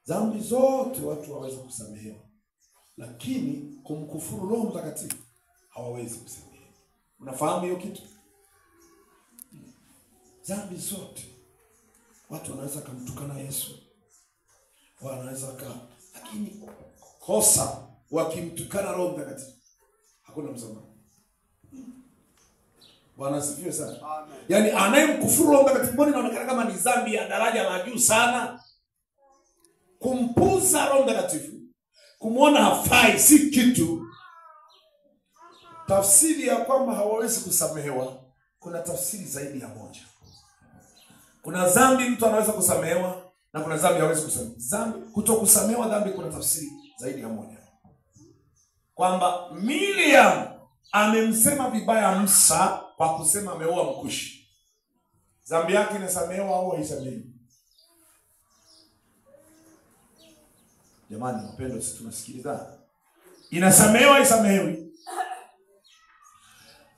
dhambi zote watu waweza kusamehewa, lakini kumkufuru Roho Mtakatifu hawawezi kusamehewa. Unafahamu hiyo kitu? Dhambi zote watu wanaweza kumtukana Yesu, wanaweza lakini kosa wakimtukana Roho Mtakatifu hakuna msamaha. Bwana asifiwe sana. Amen. Yaani anayemkufuru Roho Mtakatifu mbona inaonekana kama ni dhambi ya daraja la juu sana? Kumpuza Roho Mtakatifu, kumuona hafai, si kitu. Tafsiri ya kwamba hawawezi kusamehewa, kuna tafsiri zaidi ya moja. Kuna dhambi mtu anaweza kusamehewa na kuna dhambi hawezi kusamehewa. Dhambi kutokusamehewa dhambi kuna tafsiri zaidi ya moja. Kwamba Miriam amemsema vibaya Musa kwa kusema ameoa Mkushi. Dhambi yake inasamehewa au haisamehewi? Jamani wapendwa, sisi tunasikiliza. Inasamehewa haisamehewi?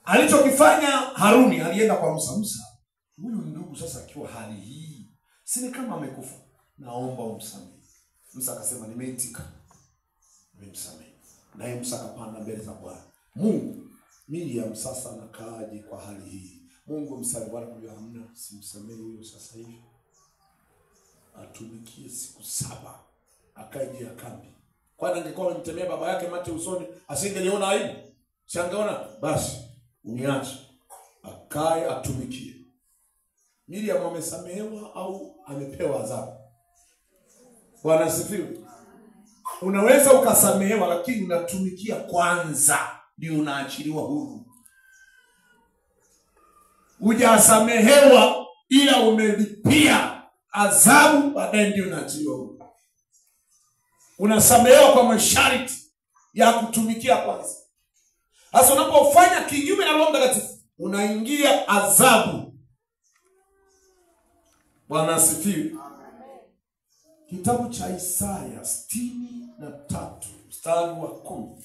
Alichokifanya Haruni, alienda kwa Musa. Musa, huyu ndugu sasa akiwa hali hii, si kama amekufa, naomba umsamehe. Musa akasema nimeitika, nimemsamehe. Naye Musa akapanda mbele za Bwana. Mungu, Miriam sasa anakaaje kwa hali hii? Mungu msamehe. Bwana kumwambia hamna, simsamehe huyo sasa hivi. Atumikie siku 7, akae nje ya kambi. Kwani angekuwa amemtemea baba yake mate usoni, asingeliona aibu? Si angeona basi uniache akae atumikie. Miriam amesamehewa au amepewa adhabu? Bwana asifiwe. Unaweza ukasamehewa lakini unatumikia kwanza ndio unaachiliwa huru. Hujasamehewa ila umelipia adhabu, baadaye ndio unaachiliwa huru. Unasamehewa kwa masharti ya kutumikia kwanza. Sasa unapofanya kinyume na Roho Mtakatifu unaingia adhabu. Bwana asifiwe. Kitabu cha Isaya 63 mstari wa 10.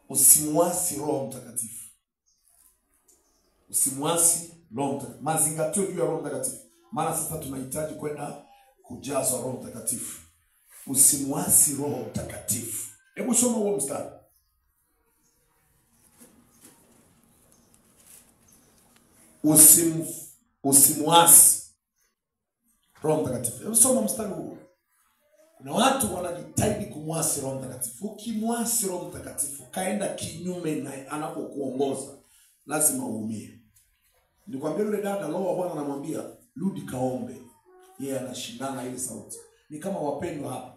Usimwasi Roho Mtakatifu. Usimwasi Roho Mtakatifu. Mazingatio juu ya Roho Mtakatifu. Maana sasa tunahitaji kwenda kujazwa Roho Mtakatifu. Usimwasi Roho Mtakatifu. Hebu soma huo mstari. Usimwasi Roho Mtakatifu. Hebu soma mstari huo. Kuna watu wanajitahidi kumwasi Roho Mtakatifu. Ukimwasi Roho Mtakatifu, kaenda kinyume na anapokuongoza, lazima uumie. Nikwambia yule dada, Roho wa Bwana anamwambia, rudi kaombe. Yeye anashindana ile sauti. Ni kama wapendwa hapa.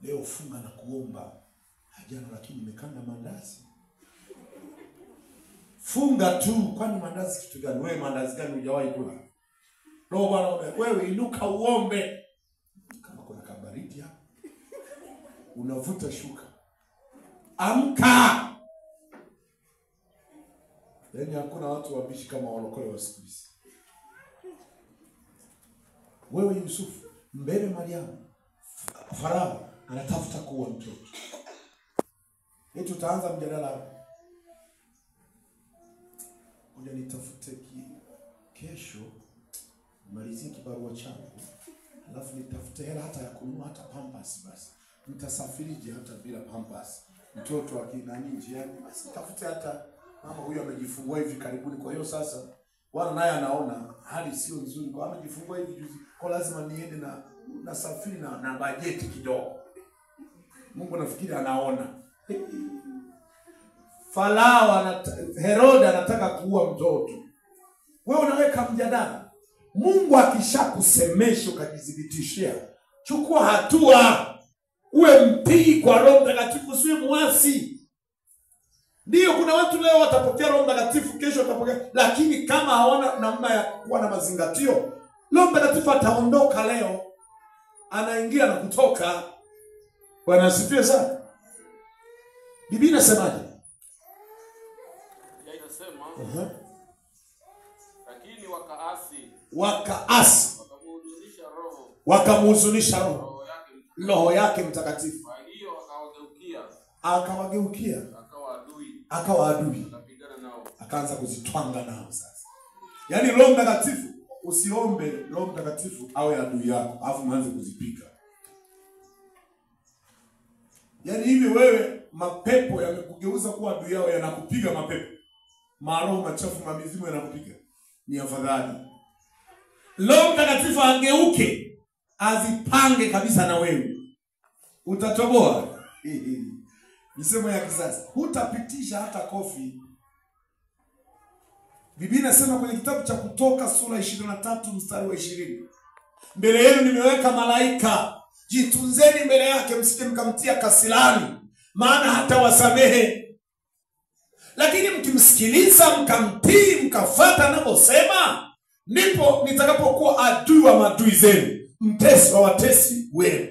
Leo funga na kuomba. Hajana lakini nimekanda mandazi. Funga tu, kwani mandazi kitu gani? Wewe mandazi gani hujawahi kula? Roho Bwana, wewe inuka uombe. Kama kuna kabaridi hapa, unavuta shuka. Amka. Yaani hakuna watu wabishi kama walokole wa siku hizi. Wewe Yusufu, mbele Mariamu, Farao anatafuta kuwa mtoto. Eti tutaanza mjadala hapa. Ngoja nitafute kesho malizie kibarua changu. Alafu nitafute hela hata ya kununua hata pampers basi. Nitasafirije hata bila pampers. Mtoto akina nje yani basi nitafute hata mama huyo amejifungua hivi karibuni, kwa hiyo sasa Bwana naye anaona hali sio nzuri, kwa amejifungua hivi juzi, kwa lazima niende na safiri na bajeti kidogo. Mungu nafikiri anaona. Farao Herode anataka kuua mtoto. Wewe unaweka mjadala. Mungu akishakusemesha ukajidhibitishia, chukua hatua. Uwe mtii kwa Roho Mtakatifu, usiwe muasi. Ndio kuna watu leo watapokea Roho Mtakatifu, kesho watapokea, lakini kama hawana namna ya kuwa na mazingatio, Roho Mtakatifu ataondoka leo, anaingia na kutoka. Bwana asifiwe sana. Biblia inasemaje?
Inasema lakini
wakaasi wakamhuzunisha Roho yake Mtakatifu.
Kwa hiyo
akawageukia akawa adui, akaanza kuzitwanga nao. Sasa yaani Roho Mtakatifu, usiombe Roho Mtakatifu awe adui yako alafu mwanze kuzipika. Yaani hivi wewe mapepo yamekugeuza kuwa adui yao, yanakupiga mapepo, maroho machafu, mamizimu yanakupiga, ni afadhali Roho Mtakatifu angeuke azipange kabisa na wewe, utatoboa. Misemo ya kisasa, hutapitisha hata kofi. Biblia inasema kwenye kitabu cha Kutoka sura 23 mstari wa 20, mbele yenu nimeweka malaika, jitunzeni mbele yake, msije mkamtia kasirani, maana hata wasamehe. Lakini mkimsikiliza, mkamtii, mkafuata anaposema, ndipo nitakapokuwa adui wa maadui zenu, mtesi wa watesi wenu.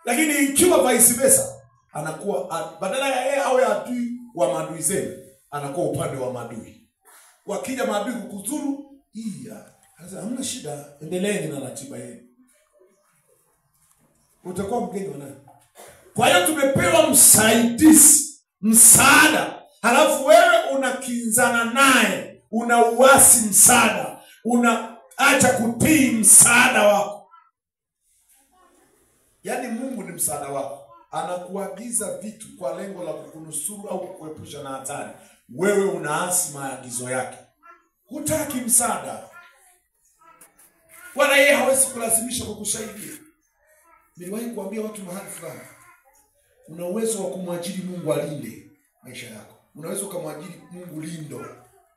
Lakini ikiwa vice versa, anakuwa badala ya yeye awe adui wa maadui zenu, anakuwa upande wa maadui. Wakija maadui kukudhuru, sasa hamna shida, endeleeni na ratiba yenu. Utakuwa mgeni wa nani? Kwa hiyo tumepewa msaidizi, msaada, halafu wewe unakinzana naye, unauasi msaada, unaacha kutii msaada wako. Yaani Mungu ni msaada wako. Anakuagiza vitu kwa lengo la kukunusuru au kukuepusha na hatari. Wewe unaasi maagizo yake. Hutaki msaada. Wala yeye hawezi kulazimisha kukusaidia. Niliwahi kuambia watu mahali fulani, una uwezo wa kumwajiri Mungu alinde maisha yako. Unaweza kumwajiri Mungu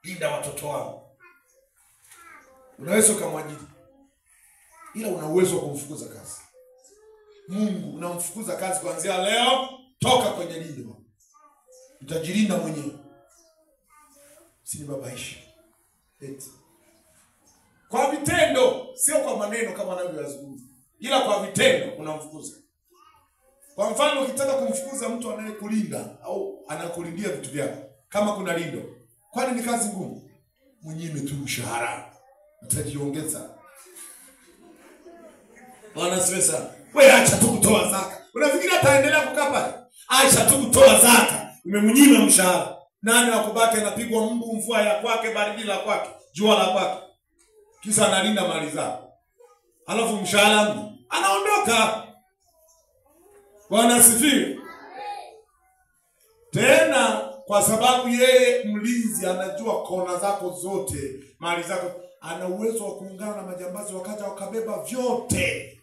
linda watoto wako. Unaweza kumwajiri. Ila una uwezo wa kumfukuza kazi. Mungu unamfukuza kazi kuanzia leo, toka kwenye lindo. Utajilinda mwenyewe. Usinibabaishe. Eti. Kwa vitendo, sio kwa maneno kama anavyozungumza. Ila kwa vitendo unamfukuza. Kwa mfano ukitaka kumfukuza mtu anayekulinda au anakulindia vitu vyako, kama kuna lindo, kwani ni kazi ngumu? Mwenyewe tu mshahara utajiongeza. Bwana siweza. Wewe acha tu kutoa zaka. Unafikiri ataendelea kukaa pale? Acha tu kutoa zaka. Umemnyima mshahara. Nani wakubaki anapigwa mbu, mvua ya kwake, baridi la kwake, jua la kwake. Kisa analinda mali zako. Alafu mshahara anaondoka. Bwana asifiwe. Tena kwa sababu yeye mlinzi anajua kona zako zote, mali zako, ana uwezo wa kuungana na majambazi wakaja wakabeba vyote.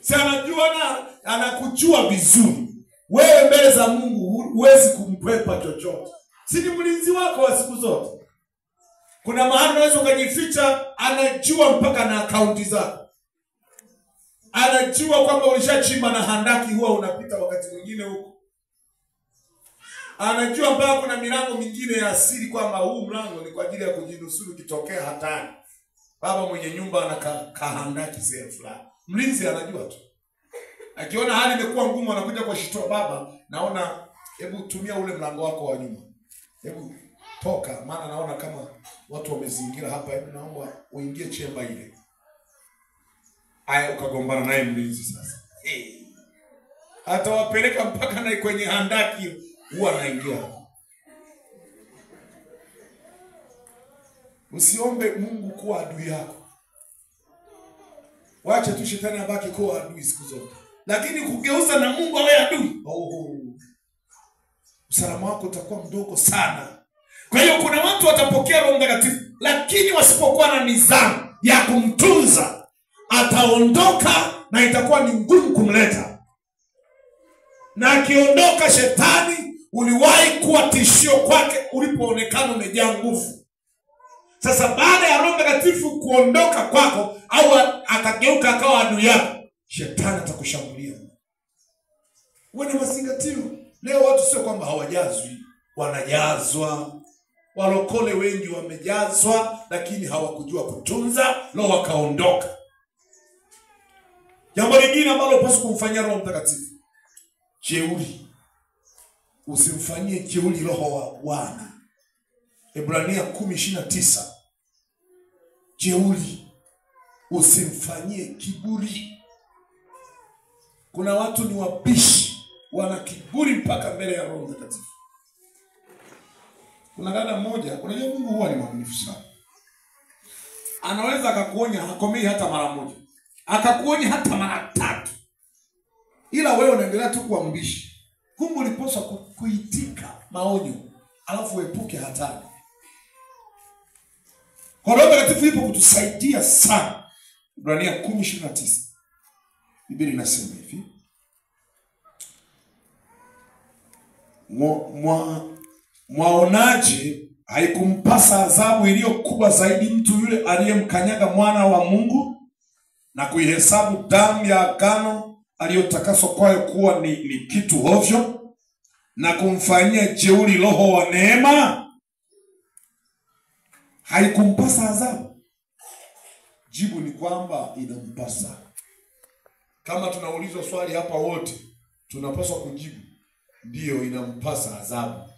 Si anajua na anakujua vizuri. Wewe mbele za Mungu huwezi kumkwepa chochote. Si ni mlinzi wako wa siku zote. Kuna mahali unaweza ukajificha, anajua mpaka na akaunti zako. Anajua kwamba ulishachimba na handaki huwa unapita wakati mwingine huko. Anajua mpaka kuna milango mingine ya asili kwamba huu mlango ni kwa ajili ya kujinusuru kitokea hatari. Baba mwenye nyumba anakahandaki sehemu fulani. Mlinzi anajua tu. Akiona hali imekuwa ngumu anakuja kwa shitoa, baba, naona hebu tumia ule mlango wako wa nyuma. Hebu toka, maana naona kama watu wamezingira hapa, hebu naomba uingie chemba ile. Aya, ukagombana naye mlinzi sasa. Atawapeleka mpaka na kwenye handaki huwa anaingia. Usiombe Mungu kuwa adui yako. Wacha tu shetani abaki kuwa adui siku zote. Lakini kugeuza na Mungu awe adui, usalama wako utakuwa mdogo sana. Kwa hiyo kuna watu watapokea Roho Mtakatifu, lakini wasipokuwa na nidhamu ya kumtunza, ataondoka na itakuwa ni ngumu kumleta. Na akiondoka, shetani uliwahi kuwa tishio kwake ulipoonekana umejaa nguvu. Sasa baada ya Roho Mtakatifu kuondoka kwako au akageuka akawa adui yako, shetani atakushambulia. Uwe na mazingatio. Leo watu sio kwamba hawajazwi, wanajazwa. Walokole wengi wamejazwa, lakini hawakujua kutunza, Roho wakaondoka. Jambo lingine ambalo unapaswa kumfanyia Roho Mtakatifu, jeuri. Usimfanyie jeuri Roho wa Bwana. Ebrania 10:29. Jeuri. Usimfanyie kiburi. Kuna watu ni wabishi, wana kiburi mpaka mbele ya Roho Mtakatifu. Kuna dada mmoja, unajua Mungu huwa ni mwaminifu sana. Anaweza akakuonya hakomei hata mara moja. Akakuonya hata mara 3. Ila wewe unaendelea tu kuwa mbishi. Mungu ulipaswa kuitika maonyo, alafu uepuke hatari. Kwa Roho Mtakatifu ipo kutusaidia sana. Ebrania 10:29. Biblia inasema hivi. Mwaonaje haikumpasa adhabu iliyo kubwa zaidi mtu yule aliyemkanyaga mwana wa Mungu na kuihesabu damu ya agano aliyotakaswa kwayo kuwa ni kitu ovyo na kumfanyia jeuri Roho wa neema? Haikumpasa adhabu? Jibu ni kwamba inampasa. Kama tunaulizwa swali hapa wote, tunapaswa kujibu ndio, inampasa adhabu.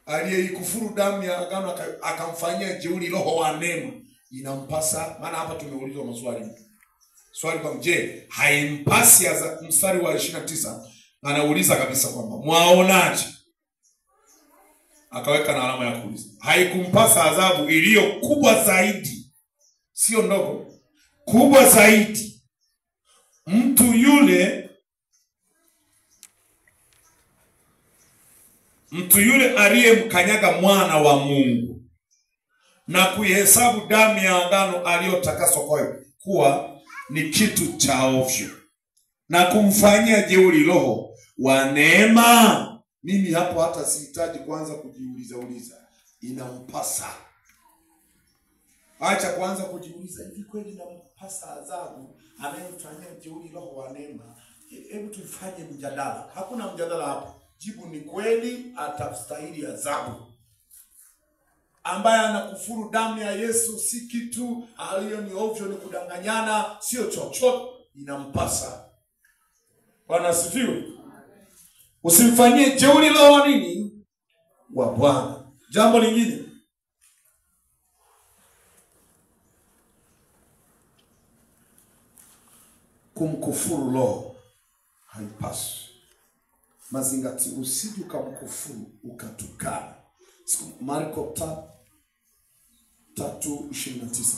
Aliyeikufuru damu ya agano akamfanyia jeuri Roho wa neema, inampasa. Maana hapa tumeulizwa maswali. Swali kwa je, haimpasi adhabu? Mstari wa 29 anauliza kabisa kwamba mwaonaje? Akaweka na alama ya kuuliza. Haikumpasa adhabu iliyo kubwa zaidi, sio ndogo, kubwa zaidi, mtu yule aliyemkanyaga mwana wa Mungu na kuihesabu damu ya agano aliyotakaswa kwayo kuwa ni kitu cha ovyo na kumfanyia jeuri Roho wa neema? Mimi hapo hata sihitaji kwanza kujiuliza. Inampasa. Acha kwanza kujiuliza, hivi kweli nampasa adhabu anayemfanyia jeuri roho wa neema? Hebu tufanye mjadala. Hakuna mjadala hapo. Jibu ni kweli atastahili adhabu. Ambaye anakufuru damu ya Yesu si kitu, aliyo ni ovyo, ni kudanganyana, sio chochote, inampasa. Bwana asifiwe. Usimfanyie jeuri roho wa nini? Wa Bwana. Jambo lingine, kumkufuru roho haipaswi. Mazingati, usije ukamkufuru ukatukana. Marko 3:29.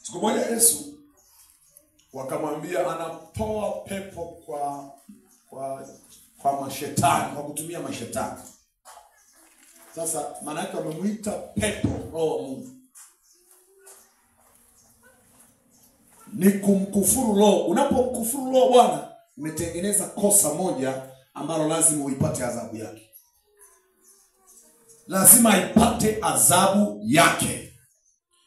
Siku moja Yesu wakamwambia anatoa pepo kwa mashetani, kwa kutumia mashetani. Sasa maana yake wamemuita pepo roho wa Mungu. Ni kumkufuru roho. Unapomkufuru roho Bwana, umetengeneza kosa moja ambalo lazima uipate adhabu yake. Lazima ipate adhabu yake.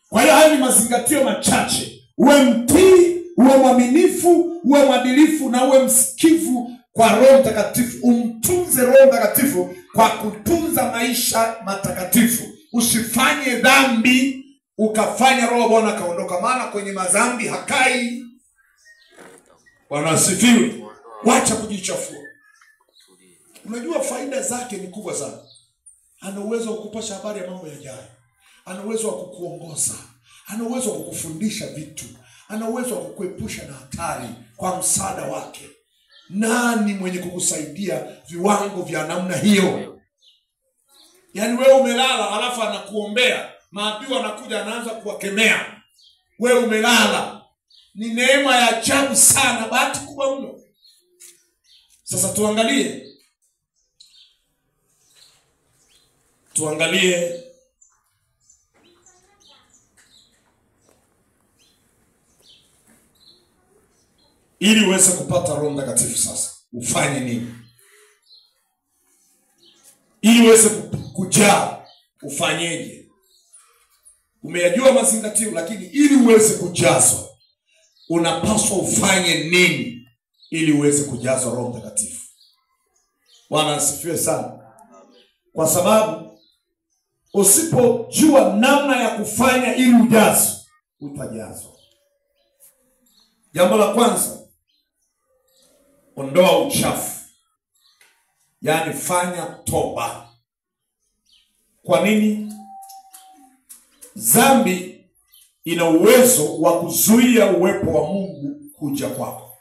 Kwa hiyo hayo ni mazingatio machache. Uwe mtii, uwe mwaminifu, uwe mwadilifu na uwe msikivu kwa Roho Mtakatifu. Umtunze Roho Mtakatifu kwa kutunza maisha matakatifu. Usifanye dhambi ukafanya Roho Bwana kaondoka, maana kwenye madhambi hakai. Bwana asifiwe. Wacha kujichafua. Unajua faida zake ni kubwa sana. Ana uwezo wa kukupasha habari ya mambo yajayo. Ana uwezo wa kukuongoza. Ana uwezo wa kukufundisha vitu. Ana uwezo wa kukuepusha na hatari kwa msaada wake. Nani mwenye kukusaidia viwango vya namna hiyo? Yaani wewe umelala alafu anakuombea, maadui anakuja anaanza kuwakemea. Wewe umelala. Ni neema ya ajabu sana, bahati kubwa mno. Sasa tuangalie ili uweze kupata Roho Mtakatifu. Sasa ufanye nini? Ili uweze kujaa ufanyeje? Umeyajua mazingatio, lakini ili uweze kujazwa unapaswa ufanye nini ili uweze kujazwa Roho Mtakatifu? Bwana asifiwe sana. Kwa sababu usipojua namna ya kufanya ili ujazwe, utajazwa. Jambo la kwanza, ondoa uchafu. Yaani fanya toba. Kwa nini? Dhambi ina uwezo wa kuzuia uwepo wa Mungu kuja kwako.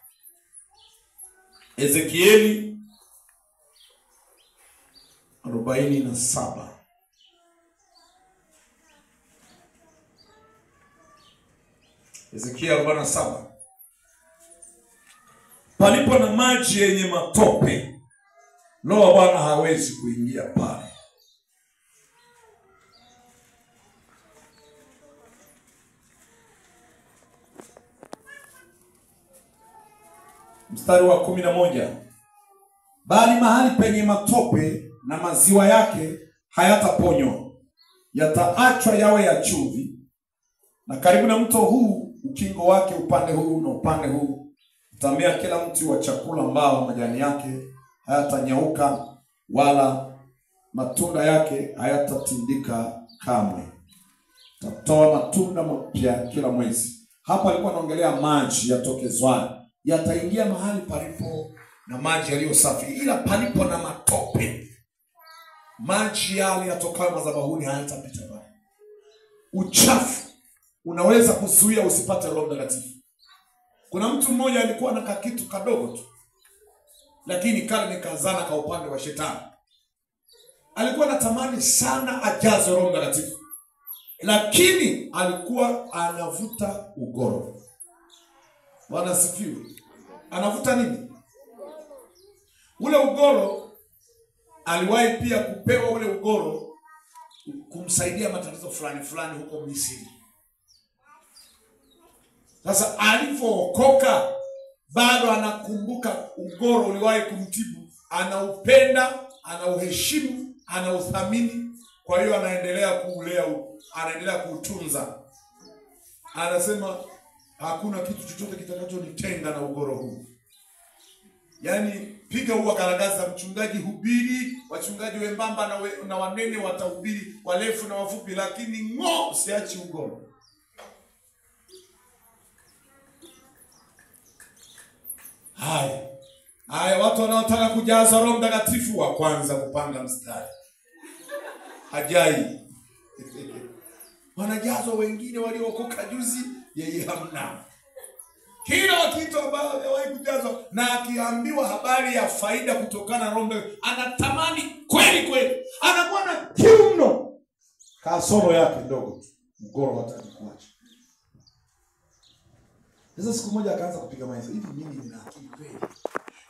Ezekieli 47. Ezekieli 47. Palipo na maji yenye matope, Roho wa Bwana hawezi kuingia pale. Mstari wa 11. Bali mahali penye matope na maziwa yake hayataponywa, yataachwa yawe ya chumvi, na karibu na mto huu ukingo wake upande huu na upande huu utamea kila mti wa chakula ambao majani yake hayatanyauka wala matunda yake hayatatindika kamwe. Tatoa matunda mapya kila mwezi. Hapa alikuwa anaongelea maji yatokezwayo. Yataingia mahali palipo na maji yaliyo safi, ila palipo na matope, maji yale yatokayo madhabahuni hayatapita pale. Uchafu unaweza kuzuia usipate Roho Mtakatifu. Kuna mtu mmoja alikuwa na kakitu kadogo tu, lakini kale nikazana kwa upande wa shetani. Alikuwa anatamani sana ajazwe Roho Mtakatifu, lakini alikuwa anavuta ugoro. Bwana asifiwe. Anavuta nini? Ule ugoro aliwahi pia kupewa ule ugoro kumsaidia matatizo fulani huko Misri. Sasa alipookoka bado anakumbuka ugoro uliwahi kumtibu. Anaupenda, anauheshimu, anauthamini. Kwa hiyo anaendelea kuulea, anaendelea kuutunza anasema hakuna kitu chochote kitakachonitenga na ugoro huu. Yaani piga huwa karagaza mchungaji hubiri, wachungaji wembamba na wanene watahubiri, warefu na wafupi, lakini siachi ugoro. Haya watu wanaotaka kujaza Roho Mtakatifu wa kwanza kupanga mstari. Hajai. Wanajazwa wengine waliokoka juzi, yeye hamna. Kila kitu ambacho hajawahi kujazwa na akiambiwa habari ya faida kutokana na Roho Mtakatifu, anatamani kweli. Anakuwa na kiu mno. Kasoro yake ndogo tu. Mgoro hataki kuacha. Sasa siku moja akaanza kupiga mahesabu. Hivi mimi nina akili kweli?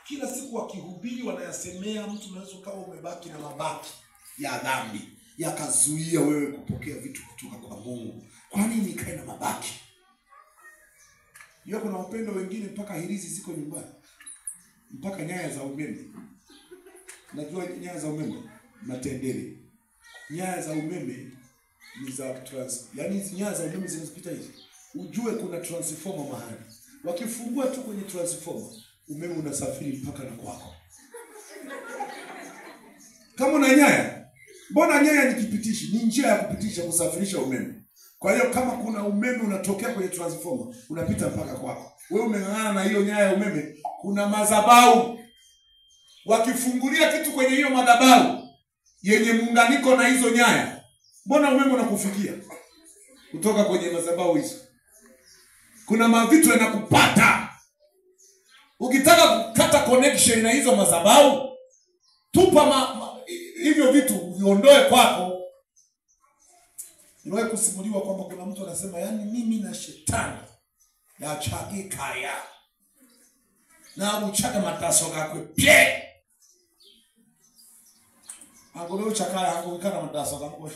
Kila siku wakihubiri wanayasemea, mtu unaweza kama umebaki na mabaki ya dhambi, yakazuia wewe kupokea vitu kutoka kwa Mungu. Kwa nini nikae na mabaki? Kuna wapendo wengine mpaka hirizi ziko nyumbani. Mpaka nyaya za umeme. Najua nyaya za umeme, matendele. Nyaya za umeme ni za yaani hizi nyaya za umeme zinazopita hizi. Ujue kuna transformer mahali. Wakifungua tu kwenye transformer, umeme unasafiri mpaka na kwako. Kama una nyaya, mbona nyaya ni kipitishi, ni njia ya kupitisha kusafirisha umeme. Kwa hiyo kama kuna umeme unatokea kwenye transformer, unapita mpaka kwako. Wewe umeng'ang'ana na hiyo nyaya ya umeme, kuna madhabahu. Wakifungulia kitu kwenye hiyo madhabahu yenye muunganiko na hizo nyaya, mbona umeme unakufikia kutoka kwenye madhabahu hizo? Kuna mavitu yanakupata. Ukitaka kukata connection na hizo madhabahu, tupa hivyo vitu viondoe kwako. Niwahi kusimuliwa kwamba kuna mtu anasema, yaani mimi na shetani ya chagi kaya na uchaga mataso gakwe pye angolo uchakaya angukana mataso gakwe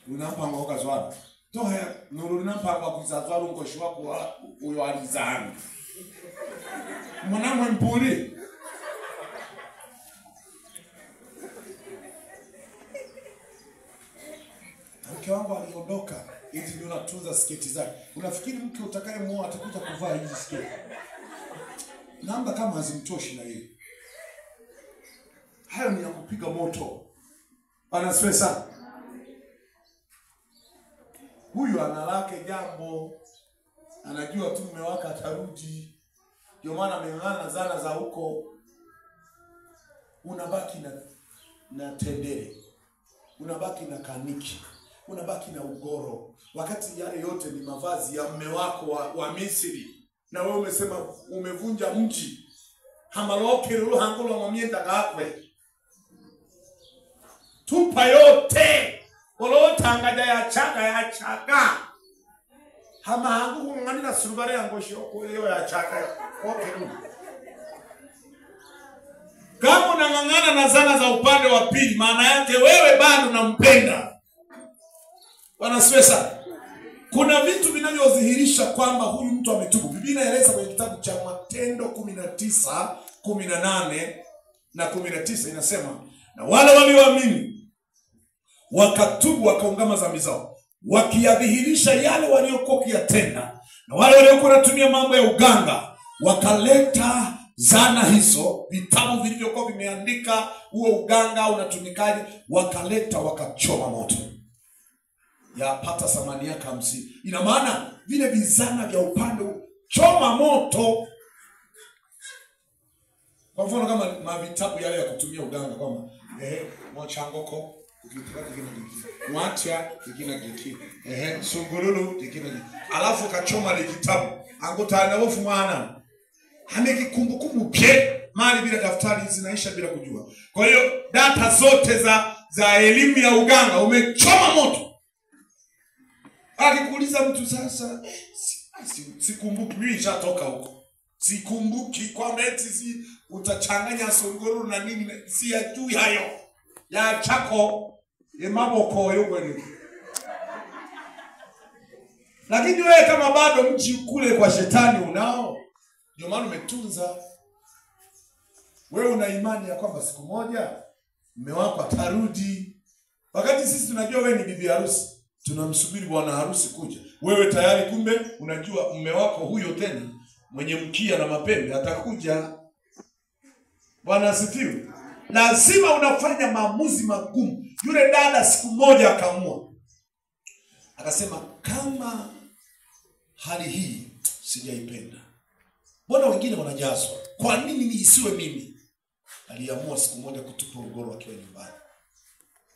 unampa ngoka zwala toha nuru nampa kwa kuzazwa ngo shwako uyo alizana mwanamwe mpuri. Mke wangu aliondoka, hizi ndio natunza sketi zake. Unafikiri mke utakayemuoa atakuja kuvaa hizi sketi? Namba kama hazimtoshi na yeye. Hayo ni ya kupiga moto. Anasifiwe sana. Huyu analake jambo. Anajua tu mume wake atarudi. Ndio maana ameng'ang'ana na zana za huko. Unabaki na tendere. Unabaki na kaniki. Unabaki na ugoro. Wakati yale yote ni mavazi ya mume wako wa Misri. Na wewe umesema umevunja mji. Hamaloke lulu hangolo mamienda gakwe. Tupa yote. Olo tangaja ya chaga. Hama hangu kunganina surubare yangoshi okoyo ya chaga. Okay. Kama unang'ang'ana na zana za upande wa pili, maana yake wewe bado unampenda. Wanasifiwe sana. Kuna vitu vinavyodhihirisha kwamba huyu mtu ametubu. Biblia inaeleza kwenye kitabu cha Matendo 19:18 na 19 inasema, na wale walioamini wakatubu wakaungama dhambi zao, wakiyadhihirisha yale waliokuwa kuyatenda, na wale waliokuwa wanatumia mambo ya uganga wakaleta zana hizo, vitabu vilivyokuwa vimeandika huo uganga unatumikaje, wakaleta wakachoma moto. Yapata thamani yake 50. Ina maana vile vizana vya upande choma moto. Kwa mfano kama mavitabu yale ya kutumia uganga kwamba mwachangoko ukitaka kingine mwacha kingine sungurulu kingine, alafu kachoma ile kitabu angotana hofu mwana hameki kumbukumbu pye mali bila daftari zinaisha bila kujua. Kwa hiyo data zote za elimu ya uganga umechoma moto. Akikuuliza mtu sasa, sikumbuki, mimi nishatoka huko. Sikumbuki kwa eti utachanganya sunguru na nini, si ajui hayo. Ya chako maboko yogwe. Lakini wewe kama bado mji kule kwa shetani unao, ndio maana umetunza. Wewe una imani ya kwamba siku moja mume wako atarudi. Wakati sisi tunajua wewe ni bibi harusi. tunamsubiri bwana harusi kuja. Wewe tayari kumbe unajua mume wako huyo tena mwenye mkia na mapembe atakuja. Bwana asifiwe. Lazima unafanya maamuzi magumu. Yule dada siku moja akaamua, akasema kama hali hii sijaipenda, mbona wengine wanajazwa, kwa nini isiwe mimi? Aliamua siku moja kutupa ugoro akiwa nyumbani.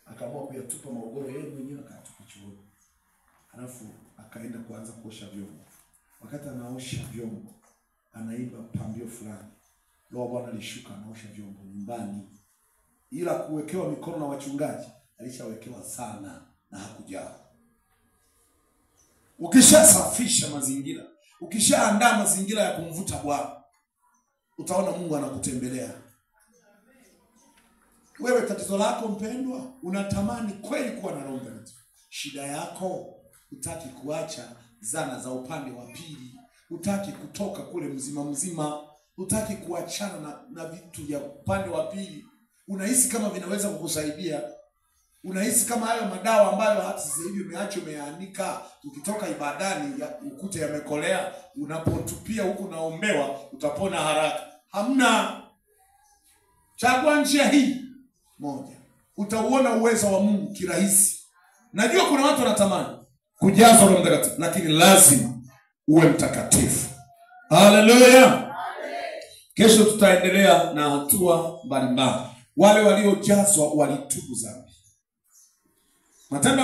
Akaamua kuyatupa maugoro yeye mwenyewe, akatupa chooni. Halafu akaenda kuanza kuosha vyombo. Wakati anaosha vyombo, anaimba pambio fulani. Roho Bwana alishuka, anaosha vyombo nyumbani. Ila kuwekewa mikono na wachungaji, alishawekewa sana na hakujaa. Ukishasafisha mazingira, ukishaandaa mazingira ya kumvuta Bwana, utaona Mungu anakutembelea. Wewe tatizo lako mpendwa, unatamani kweli kuwa na Roho Mtakatifu. Shida yako, hutaki kuacha zana za upande wa pili. Hutaki kutoka kule mzima. Hutaki kuachana na vitu vya upande wa pili. Unahisi kama vinaweza kukusaidia. Unahisi kama hayo madawa ambayo hata sasa hivi umeacha umeanika, ukitoka ibadani ukute yamekolea, unapotupia huku naombewa utapona haraka. Hamna. Chagua njia hii moja, utauona uwezo wa Mungu kirahisi. Najua kuna watu wanatamani kujazwa Roho Mtakatifu, lakini lazima uwe mtakatifu. Haleluya. Kesho tutaendelea na hatua mbalimbali. Wale waliojazwa walitubu dhambi. Matendo